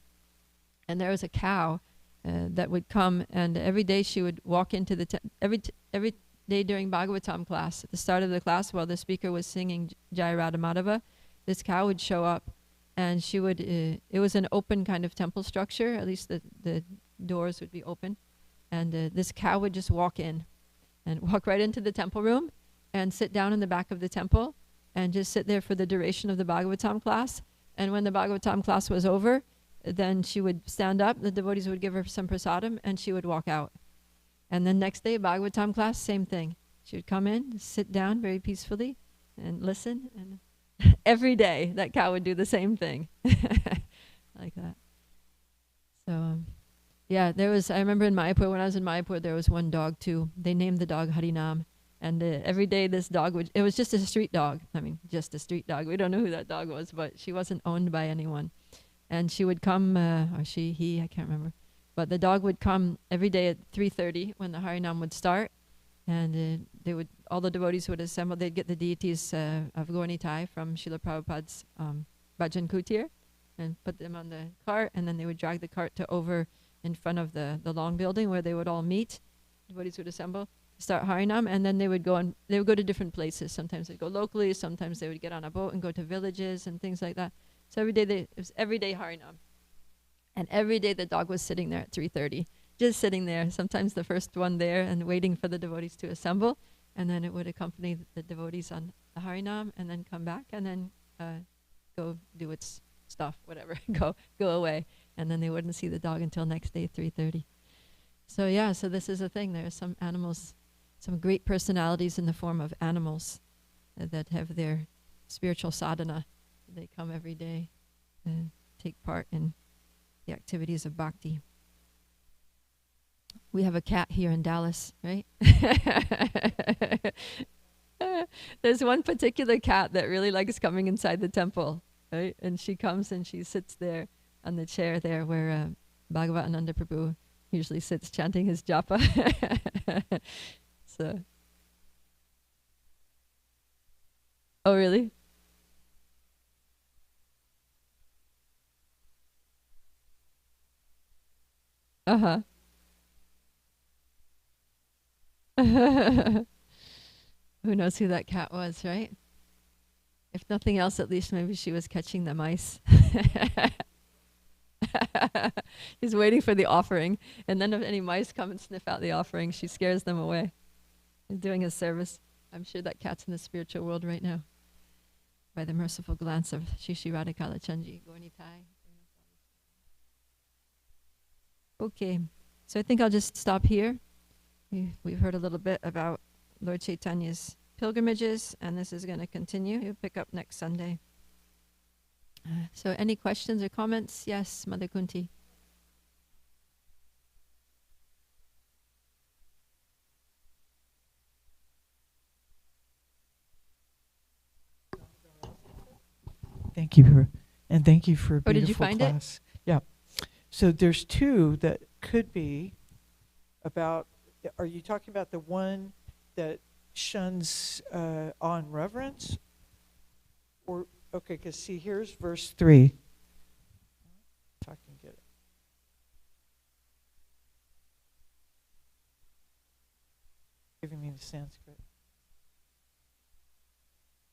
and there was a cow that would come, and every day she would walk into the every day during Bhagavatam class, at the start of the class while the speaker was singing Jai Radha Madhava, this cow would show up, and she would, it was an open kind of temple structure, at least the doors would be open, and this cow would just walk in and walk right into the temple room and sit down in the back of the temple and just sit there for the duration of the Bhagavatam class. And when the Bhagavatam class was over, then she would stand up, the devotees would give her some prasadam, and she would walk out. And then next day, Bhagavatam class, same thing. She would come in, sit down very peacefully, and listen. And every day, that cow would do the same thing. Like that. So, I remember in Mayapur, when I was in Mayapur, there was one dog too. They named the dog Harinam. And every day this dog it was just a street dog. I mean, just a street dog. We don't know who that dog was, but she wasn't owned by anyone. And she would come, or he, I can't remember. But the dog would come every day at 3:30 when the Harinam would start, and all the devotees would assemble. They'd get the deities of Gaurnitai from Srila Prabhupada's Bhajan Kutir, and put them on the cart, and then they would drag the cart to over in front of the long building where they would all meet. Devotees would assemble, start Harinam, and then they would go to different places. Sometimes they'd go locally, sometimes they would get on a boat and go to villages and things like that. So it was every day Harinam. And every day the dog was sitting there at 3:30, just sitting there, sometimes the first one there and waiting for the devotees to assemble. And then it would accompany the devotees on the Harinam and then come back and then go do its stuff, whatever, go away. And then they wouldn't see the dog until next day, 3:30. So yeah, so this is a thing. There are some animals, some great personalities in the form of animals that have their spiritual sadhana. They come every day and take part in the activities of bhakti. We have a cat here in Dallas, right? There's one particular cat that really likes coming inside the temple, right? And she comes and she sits there on the chair there where Bhagavananda Prabhu usually sits chanting his japa. So. Oh, really? Uh-huh. Who knows who that cat was, right? If nothing else, at least maybe she was catching the mice. She's waiting for the offering. And then if any mice come and sniff out the offering, she scares them away. She's doing a service. I'm sure that cat's in the spiritual world right now. By the merciful glance of Shishi Radhikala Chanji Gornitai. Okay, so I think I'll just stop here. We've heard a little bit about Lord Chaitanya's pilgrimages, and this is going to continue. We'll pick up next Sunday. So any questions or comments? Yes, Mother Kunti. Thank you, and thank you for a beautiful did you find class. Yeah. So there's two that could be about. Are you talking about the one that shuns on reverence, or okay? Because see, here's verse 3. If I can get it. Giving me the Sanskrit.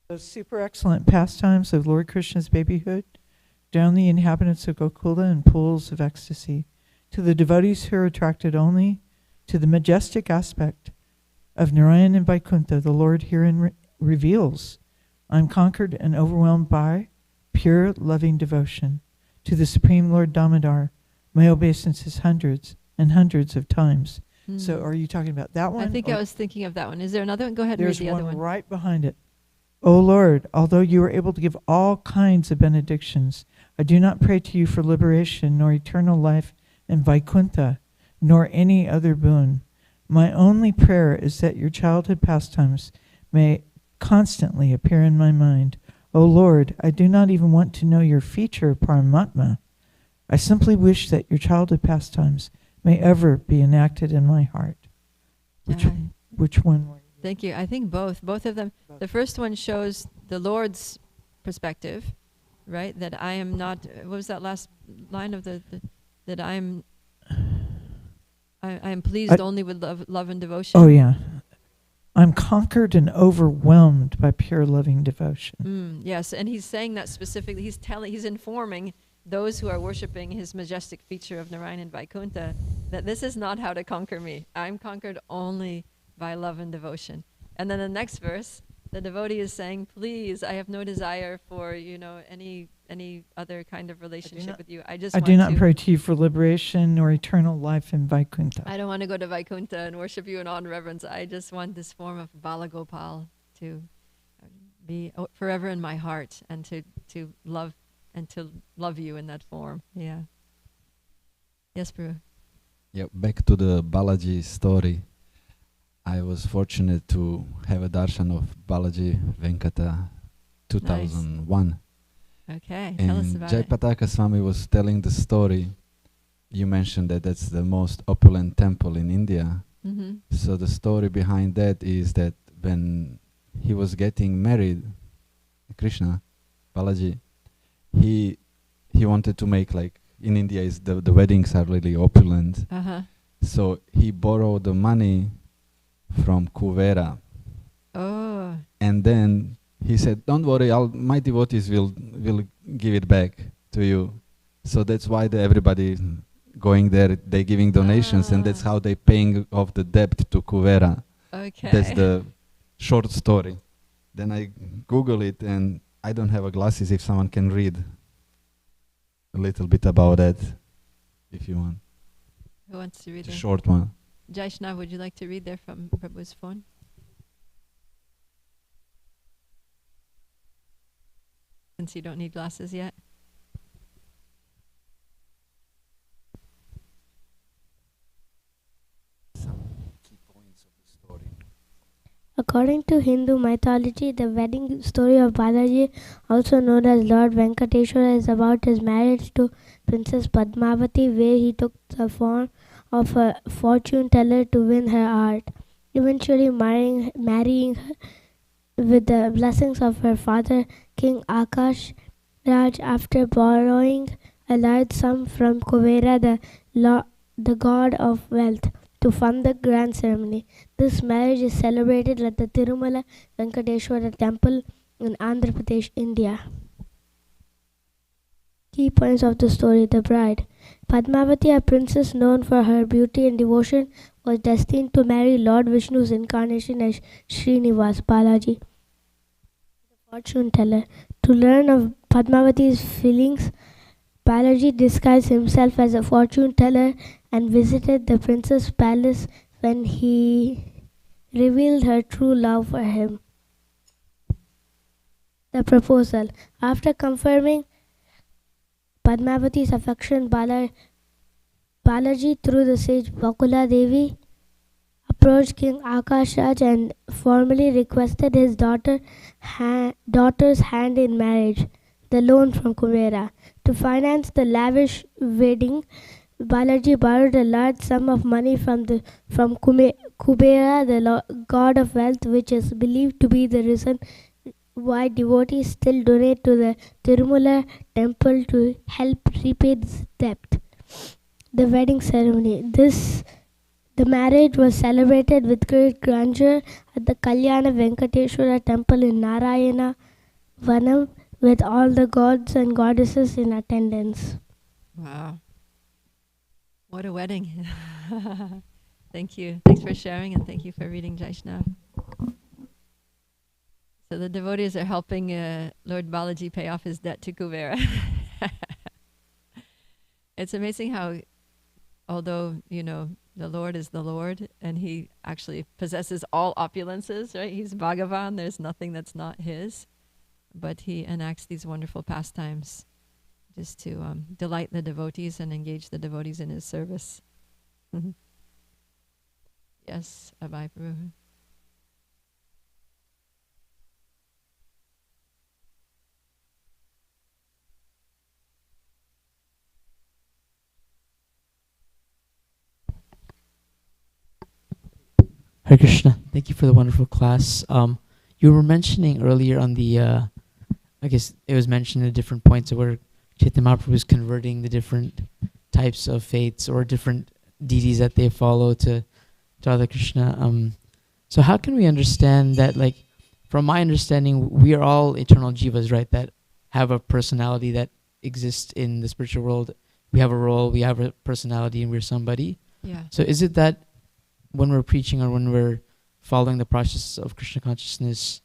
Those super excellent pastimes of Lord Krishna's babyhood, drown the inhabitants of Gokula in pools of ecstasy. To the devotees who are attracted only to the majestic aspect of Narayan and Vaikuntha, the Lord herein reveals, I am conquered and overwhelmed by pure loving devotion. To the Supreme Lord Damodar, my obeisance is hundreds and hundreds of times. So are you talking about that one? I think I was thinking of that one. Is there another one? Go ahead and read the other one. There's one right behind it. O Lord, although you are able to give all kinds of benedictions, I do not pray to you for liberation, nor eternal life in Vaikuntha, nor any other boon. My only prayer is that your childhood pastimes may constantly appear in my mind. O Lord, I do not even want to know your feature, Paramatma. I simply wish that your childhood pastimes may ever be enacted in my heart. Which one were you? Thank you. I think both of them. The first one shows the Lord's perspective, right? That I am not, what was that last line of that I am pleased only with love and devotion. Oh yeah. I'm conquered and overwhelmed by pure loving devotion. Yes, and he's saying that specifically. He's informing those who are worshiping his majestic feature of Narayan and Vaikuntha that this is not how to conquer me. I'm conquered only by love and devotion. And then the next verse, the devotee is saying, please, I have no desire for, any other kind of relationship with you. I do not pray to you for liberation or eternal life in Vaikuntha. I don't want to go to Vaikuntha and worship you in awe and reverence. I just want this form of Balagopal to be forever in my heart and to love you in that form. Yeah. Yes, Prabhu. Yeah, back to the Balaji story. I was fortunate to have a darshan of Balaji Venkata 2001. Nice. Okay, and tell us about it. Jayapataka Swami was telling the story. You mentioned that that's the most opulent temple in India. Mm-hmm. So the story behind that is that when he was getting married, Krishna, Balaji, he wanted to make, like in India is the weddings are really opulent. Uh-huh. So he borrowed the money from Kuvera. Oh. And then he said, "Don't worry, my devotees will give it back to you." So that's why everybody going there, they giving donations, and that's how they paying off the debt to Kuvera. Okay. That's the short story. Then I Google it, and I don't have a glasses. If someone can read a little bit about that, if you want. Who wants to read It's a it? short one. Jaishnav, would you like to read there from Prabhu's phone? Since you don't need glasses yet. Some key points of the story. According to Hindu mythology, the wedding story of Balaji, also known as Lord Venkateshwara, is about his marriage to Princess Padmavati, where he took the form of a fortune teller to win her heart, eventually marrying her with the blessings of her father, King Akash Raj, after borrowing a large sum from Kuvera, the god of wealth, to fund the grand ceremony. This marriage is celebrated at the Tirumala Venkateshwara temple in Andhra Pradesh, India. Key points of the story. The bride. Padmavati, a princess known for her beauty and devotion, was destined to marry Lord Vishnu's incarnation as Srinivas Balaji, the fortune teller. To learn of Padmavati's feelings, Balaji disguised himself as a fortune teller and visited the prince's palace when he revealed her true love for him. The proposal. After confirming Padmavati's affection, Balaji, through the sage Bakula Devi, approached King Akash Raj and formally requested his daughter's hand in marriage, the loan from Kumera. To finance the lavish wedding, Balaji borrowed a large sum of money from Kubera, the god of wealth, which is believed to be the reason why devotees still donate to the Tirumala temple to help repay this debt. The wedding ceremony. The marriage was celebrated with great grandeur at the Kalyana Venkateshwara temple in Narayana Vanam, with all the gods and goddesses in attendance. Wow. What a wedding. Thank you. Thanks for sharing, and thank you for reading, Jaishnav. So the devotees are helping Lord Balaji pay off his debt to Kuvera. It's amazing how, although, the Lord is the Lord, and he actually possesses all opulences, right? He's Bhagavan, there's nothing that's not his. But he enacts these wonderful pastimes just to delight the devotees and engage the devotees in his service. Yes, Abhay Prabhu. Hare Krishna. Thank you for the wonderful class. You were mentioning earlier on the, I guess it was mentioned at different points where Chaitanya Mahaprabhu was converting the different types of faiths or different deities that they follow to Radha Krishna. So how can we understand that, like, from my understanding, we are all eternal jivas, right, that have a personality that exists in the spiritual world. We have a role, we have a personality, and we're somebody. Yeah. So is it that when we're preaching or when we're following the process of Krishna consciousness,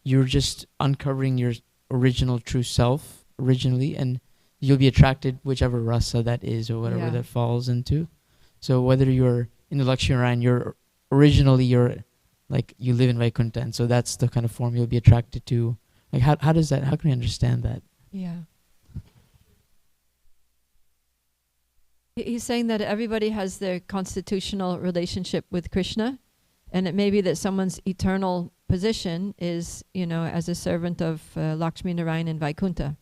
you're just uncovering your original true self originally, and you'll be attracted whichever rasa that is or whatever that falls into. So whether you're in the Lakshmi Narayan, you're like you live in Vaikuntha, and so that's the kind of form you'll be attracted to. Like how can we understand that? Yeah. He's saying that everybody has their constitutional relationship with Krishna, and it may be that someone's eternal position is, as a servant of Lakshmi Narayan in Vaikuntha.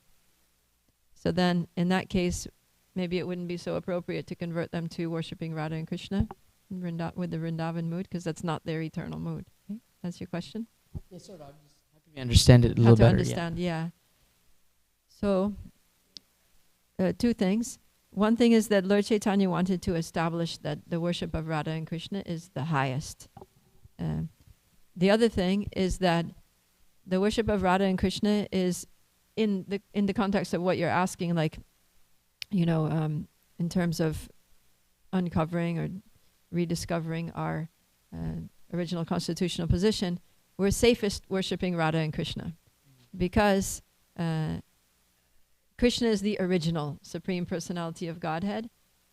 So then, in that case, maybe it wouldn't be so appropriate to convert them to worshipping Radha and Krishna with the Vrindavan mood, because that's not their eternal mood. Okay? That's your question? Yeah, sort of. How can we understand it a little better? How to understand, yeah. So, two things. One thing is that Lord Chaitanya wanted to establish that the worship of Radha and Krishna is the highest. The other thing is that the worship of Radha and Krishna is in the context of what you're asking, like, in terms of uncovering or rediscovering our original constitutional position, we're safest worshiping Radha and Krishna, because Krishna is the original Supreme Personality of Godhead,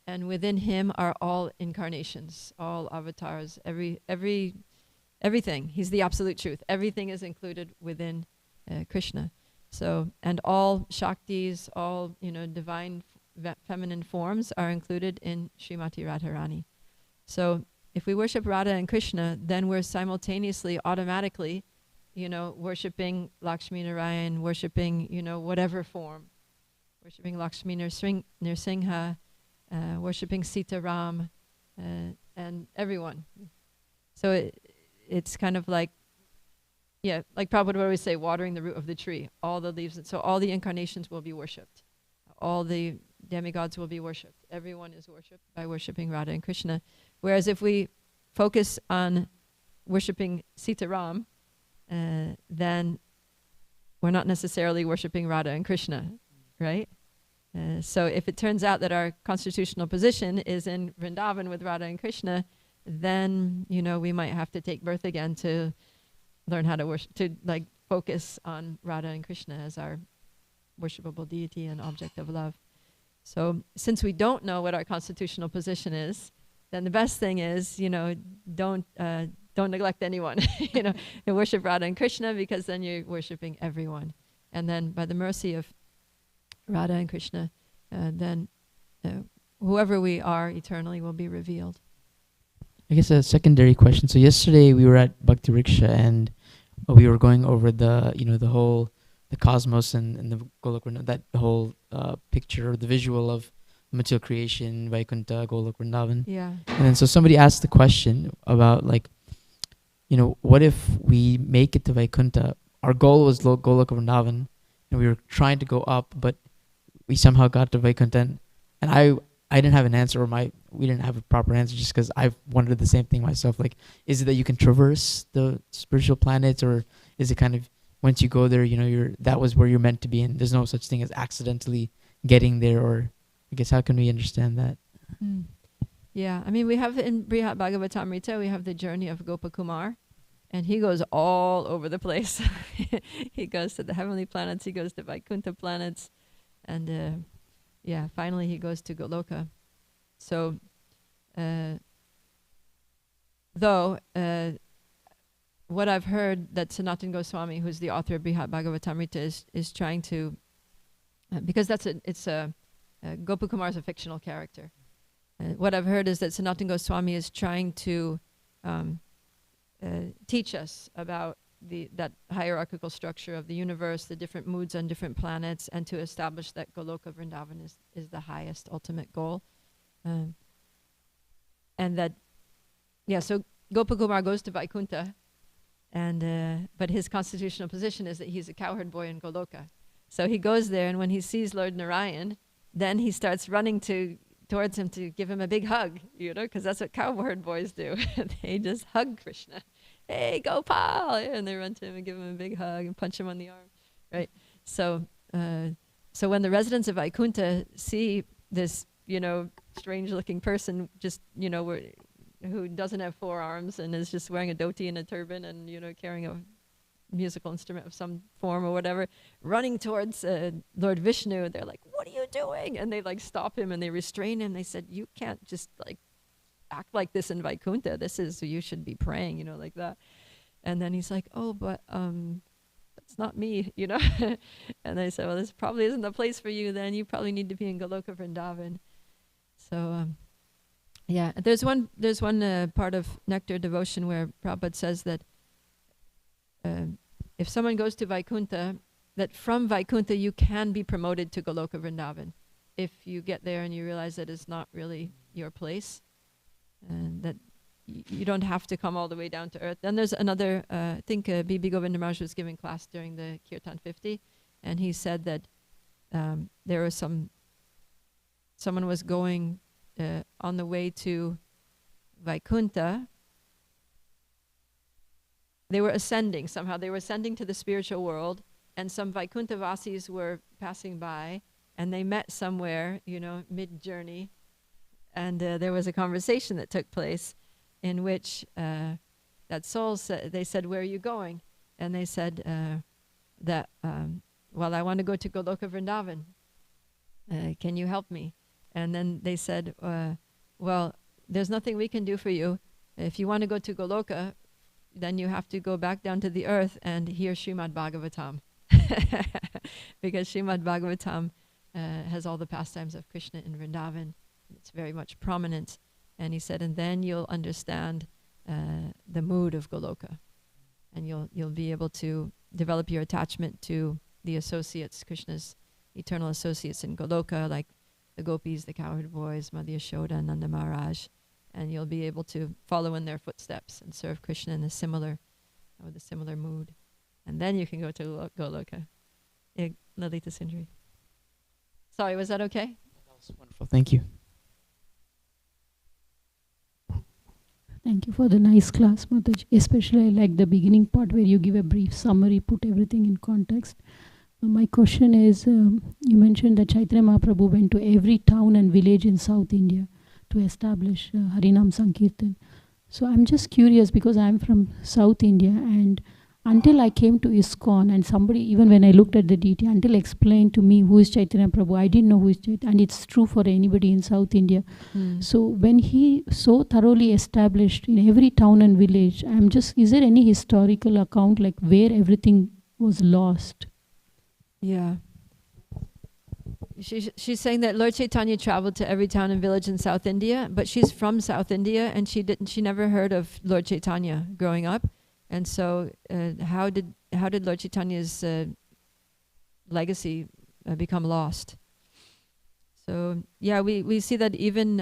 and within him are all incarnations, all avatars, everything. He's the absolute truth. Everything is included within Krishna. So, and all Shaktis, all divine feminine forms are included in Srimati Radharani. So, if we worship Radha and Krishna, then we're simultaneously, automatically, worshiping Lakshmi Narayan, worshiping whatever form, worshiping Lakshmi Nrsimha, worshiping Sita Ram, and everyone. So it's kind of like, like Prabhupada would always say, watering the root of the tree. All the leaves, so all the incarnations will be worshipped. All the demigods will be worshipped. Everyone is worshipped by worshiping Radha and Krishna. Whereas if we focus on worshipping Sita Ram, then we're not necessarily worshipping Radha and Krishna, right? So if it turns out that our constitutional position is in Vrindavan with Radha and Krishna, then we might have to take birth again to learn how to worship, to focus on Radha and Krishna as our worshipable deity and object of love. So since we don't know what our constitutional position is, then the best thing is don't neglect anyone. You worship Radha and Krishna, because then you're worshiping everyone. And then by the mercy of Radha and Krishna, then whoever we are eternally will be revealed. I guess a secondary question. So yesterday we were at Bhakti Riksha, and we were going over the the cosmos and the Golok Vrindavan, that whole picture, the visual of material creation, Vaikuntha, Golok Vrindavan. Yeah. And then so somebody asked the question about what if we make it to Vaikuntha? Our goal was Golok Vrindavan, and we were trying to go up, but we somehow got to Vaikuntha, and I didn't have an answer, or we didn't have a proper answer, just because I've wondered the same thing myself. Like, is it that you can traverse the spiritual planets, or is it kind of once you go there, that was where you're meant to be, and there's no such thing as accidentally getting there? Or I guess how can we understand that? Yeah, I mean, we have in Brihat Bhagavatamrita, we have the journey of Gopakumar, and he goes all over the place. He goes to the heavenly planets, he goes to Vaikuntha planets, and finally he goes to Goloka. So, what I've heard that Sanatan Goswami, who's the author of Brihat Bhagavatamrita, is trying to, because Gopakumar is a fictional character. What I've heard is that Sanatan Goswami is trying to teach us about that hierarchical structure of the universe, the different moods on different planets, and to establish that Goloka Vrindavan is the highest ultimate goal. And that, so Gopakumar goes to Vaikuntha, and but his constitutional position is that he's a cowherd boy in Goloka. So he goes there, and when he sees Lord Narayan, then he starts running towards him to give him a big hug, because that's what cowherd boys do. They just hug Krishna. Hey, Gopal! And they run to him and give him a big hug and punch him on the arm, right? So when the residents of Vaikuntha see this, strange-looking person, just, who doesn't have 4 arms and is just wearing a dhoti and a turban and, carrying a musical instrument of some form or whatever, running towards Lord Vishnu, they're like, "What are you doing?" And they stop him and they restrain him. They said, "You can't just act like this in Vaikuntha. You should be praying, like that." And then he's like, "Oh, but that's not me, And they said, "Well, this probably isn't the place for you then. You probably need to be in Goloka Vrindavan." So, there's one part of Nectar Devotion where Prabhupada says that if someone goes to Vaikuntha, that from Vaikuntha you can be promoted to Goloka Vrindavan if you get there and you realize that it's not really your place, and that you don't have to come all the way down to earth. Then there's another, I think B.B. Govinda Maharaj was giving class during the Kirtan 50, and he said that there was someone was going on the way to Vaikuntha. they were ascending somehow. They were ascending to the spiritual world, and some Vaikuntavasis were passing by, and they met somewhere, mid-journey, and there was a conversation that took place in which that soul said, they said, "Where are you going?" And they said that, "Well, I want to go to Goloka Vrindavan. Can you help me?" And then they said, "Well, there's nothing we can do for you. If you want to go to Goloka, then you have to go back down to the earth and hear Srimad Bhagavatam." Because Srimad Bhagavatam has all the pastimes of Krishna in Vrindavan. It's very much prominent. And he said, and then you'll understand the mood of Goloka. And you'll be able to develop your attachment to the associates, Krishna's eternal associates in Goloka, like the gopis, the cowherd boys, Madhya Yashoda, and Nanda Maharaj. And you'll be able to follow in their footsteps and serve Krishna in with a similar mood. And then you can go to Goloka. Lalita Sindri. Sorry, was that okay? That was wonderful. Thank you. Thank you for the nice class, Mataji. Especially I like the beginning part where you give a brief summary, put everything in context. My question is, you mentioned that Chaitanya Mahaprabhu went to every town and village in South India to establish Harinam Sankirtan. So I'm just curious because I'm from South India, and until I came to ISKCON and somebody, even when I looked at the detail, until explained to me who is Chaitanya Prabhu, I didn't know who is Chaitanya, and it's true for anybody in South India. So when he so thoroughly established in every town and village, is there any historical account like where everything was lost? Yeah. She's saying that Lord Chaitanya traveled to every town and village in South India, but she's from South India and she never heard of Lord Chaitanya growing up. And so how did Lord Chaitanya's legacy become lost? So yeah, we see that even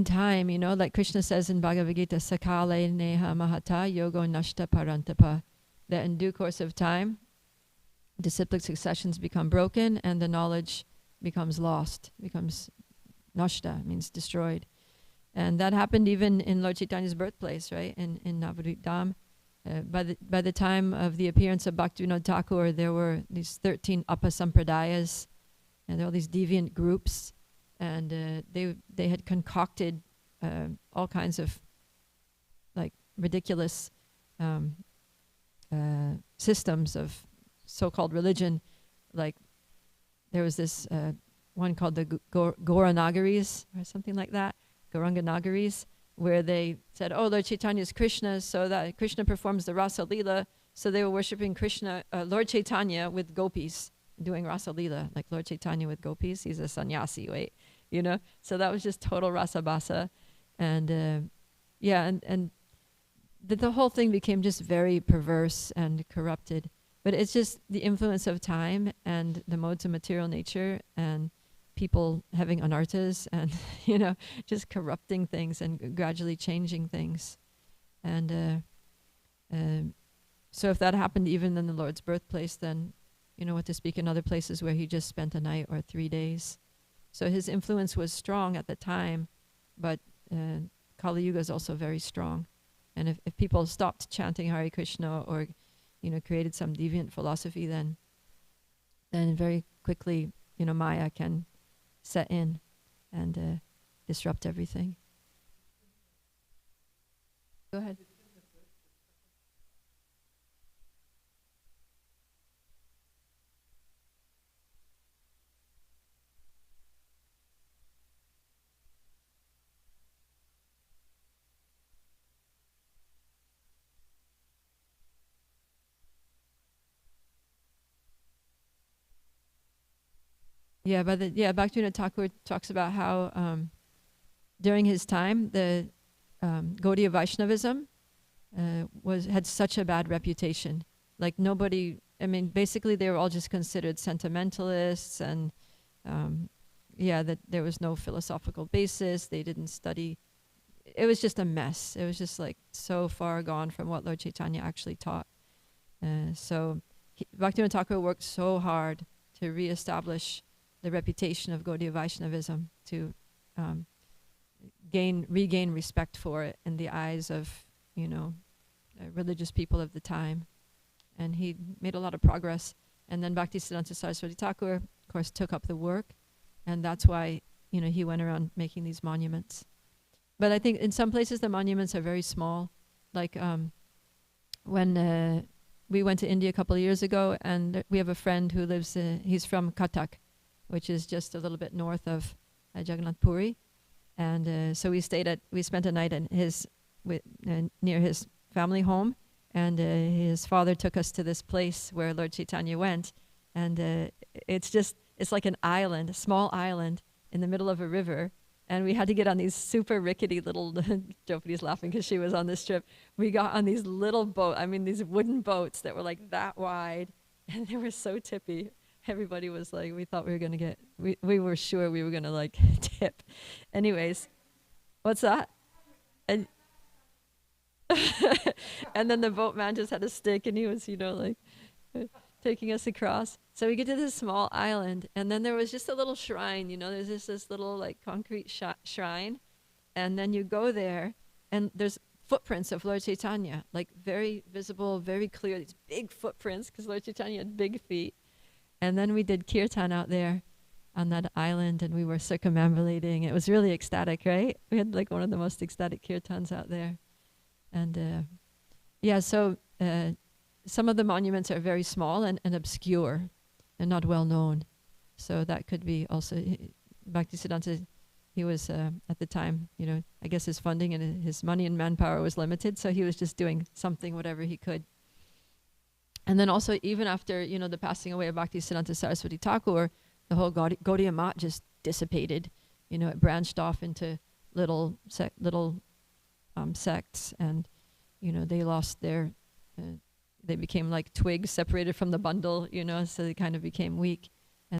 time, like Krishna says in Bhagavad Gita, Sakale Neha Mahata Yogo Nashta Parantapa, that in due course of time, disciplic successions become broken and the knowledge becomes lost, becomes nashta, means destroyed. And that happened even in Lord Chaitanya's birthplace, right? In Navadvip Dham. By the time of the appearance of Bhaktivinoda Thakur, there were these 13 Apasampradayas, and there were all these deviant groups, and they had concocted all kinds of like ridiculous systems of so-called religion. Like there was this one called the Gauranagaris or something like that, Gauranga Nagaris, where they said, oh, Lord Chaitanya is Krishna, so that Krishna performs the Rasa Leela. So they were worshipping Krishna, Lord Chaitanya with gopis, doing Rasa Leela, like Lord Chaitanya with gopis. He's a sannyasi, wait, So that was just total Rasa Basa. And and the whole thing became just very perverse and corrupted. But it's just the influence of time and the modes of material nature and people having anarthas and, just corrupting things and gradually changing things. And so if that happened even in the Lord's birthplace, then, what to speak in other places where he just spent a night or 3 days. So his influence was strong at the time, but Kali Yuga is also very strong. And if people stopped chanting Hare Krishna or created some deviant philosophy, then very quickly, Maya can set in and disrupt everything. Go ahead. Yeah, Bhaktivinoda Thakur talks about how during his time the Gaudiya Vaishnavism had such a bad reputation. Like nobody, basically they were all just considered sentimentalists, and that there was no philosophical basis. They didn't study. It was just a mess. It was just like so far gone from what Lord Chaitanya actually taught. So Bhaktivinoda Thakur worked so hard to reestablish the reputation of Gaudiya Vaishnavism, to regain respect for it in the eyes of, religious people of the time. And he made a lot of progress. And then Bhaktisiddhanta Saraswati Thakur, of course, took up the work. And that's why, he went around making these monuments. But I think in some places the monuments are very small. Like when we went to India a couple of years ago, and we have a friend who lives, he's from Cuttack, which is just a little bit north of Jagannath Puri. And so we spent a night near his family home. And his father took us to this place where Lord Chaitanya went. And it's like an island, a small island in the middle of a river. And we had to get on these super rickety little, Jopati's laughing because she was on this trip. We got on these little these wooden boats that were like that wide. And they were so tippy. Everybody was like, we thought we were going to get, we were sure we were going to like tip. Anyways, what's that? And and then the boatman just had a stick and he was, taking us across. So we get to this small island, and then there was just a little shrine, there's just this little like concrete shrine. And then you go there and there's footprints of Lord Chaitanya, like very visible, very clear, these big footprints because Lord Chaitanya had big feet. And then we did kirtan out there on that island, and we were circumambulating. It was really ecstatic, right? We had like one of the most ecstatic kirtans out there. And so some of the monuments are very small and obscure and not well known. So that could be also, Bhaktisiddhanta, he was at the time, I guess his funding and his money and manpower was limited, so he was just doing something, whatever he could. And then also, even after, the passing away of Bhaktisiddhanta Saraswati Thakur, the whole Gaudiya Math just dissipated. It branched off into little sects, and they lost their they became like twigs separated from the bundle, so they kind of became weak.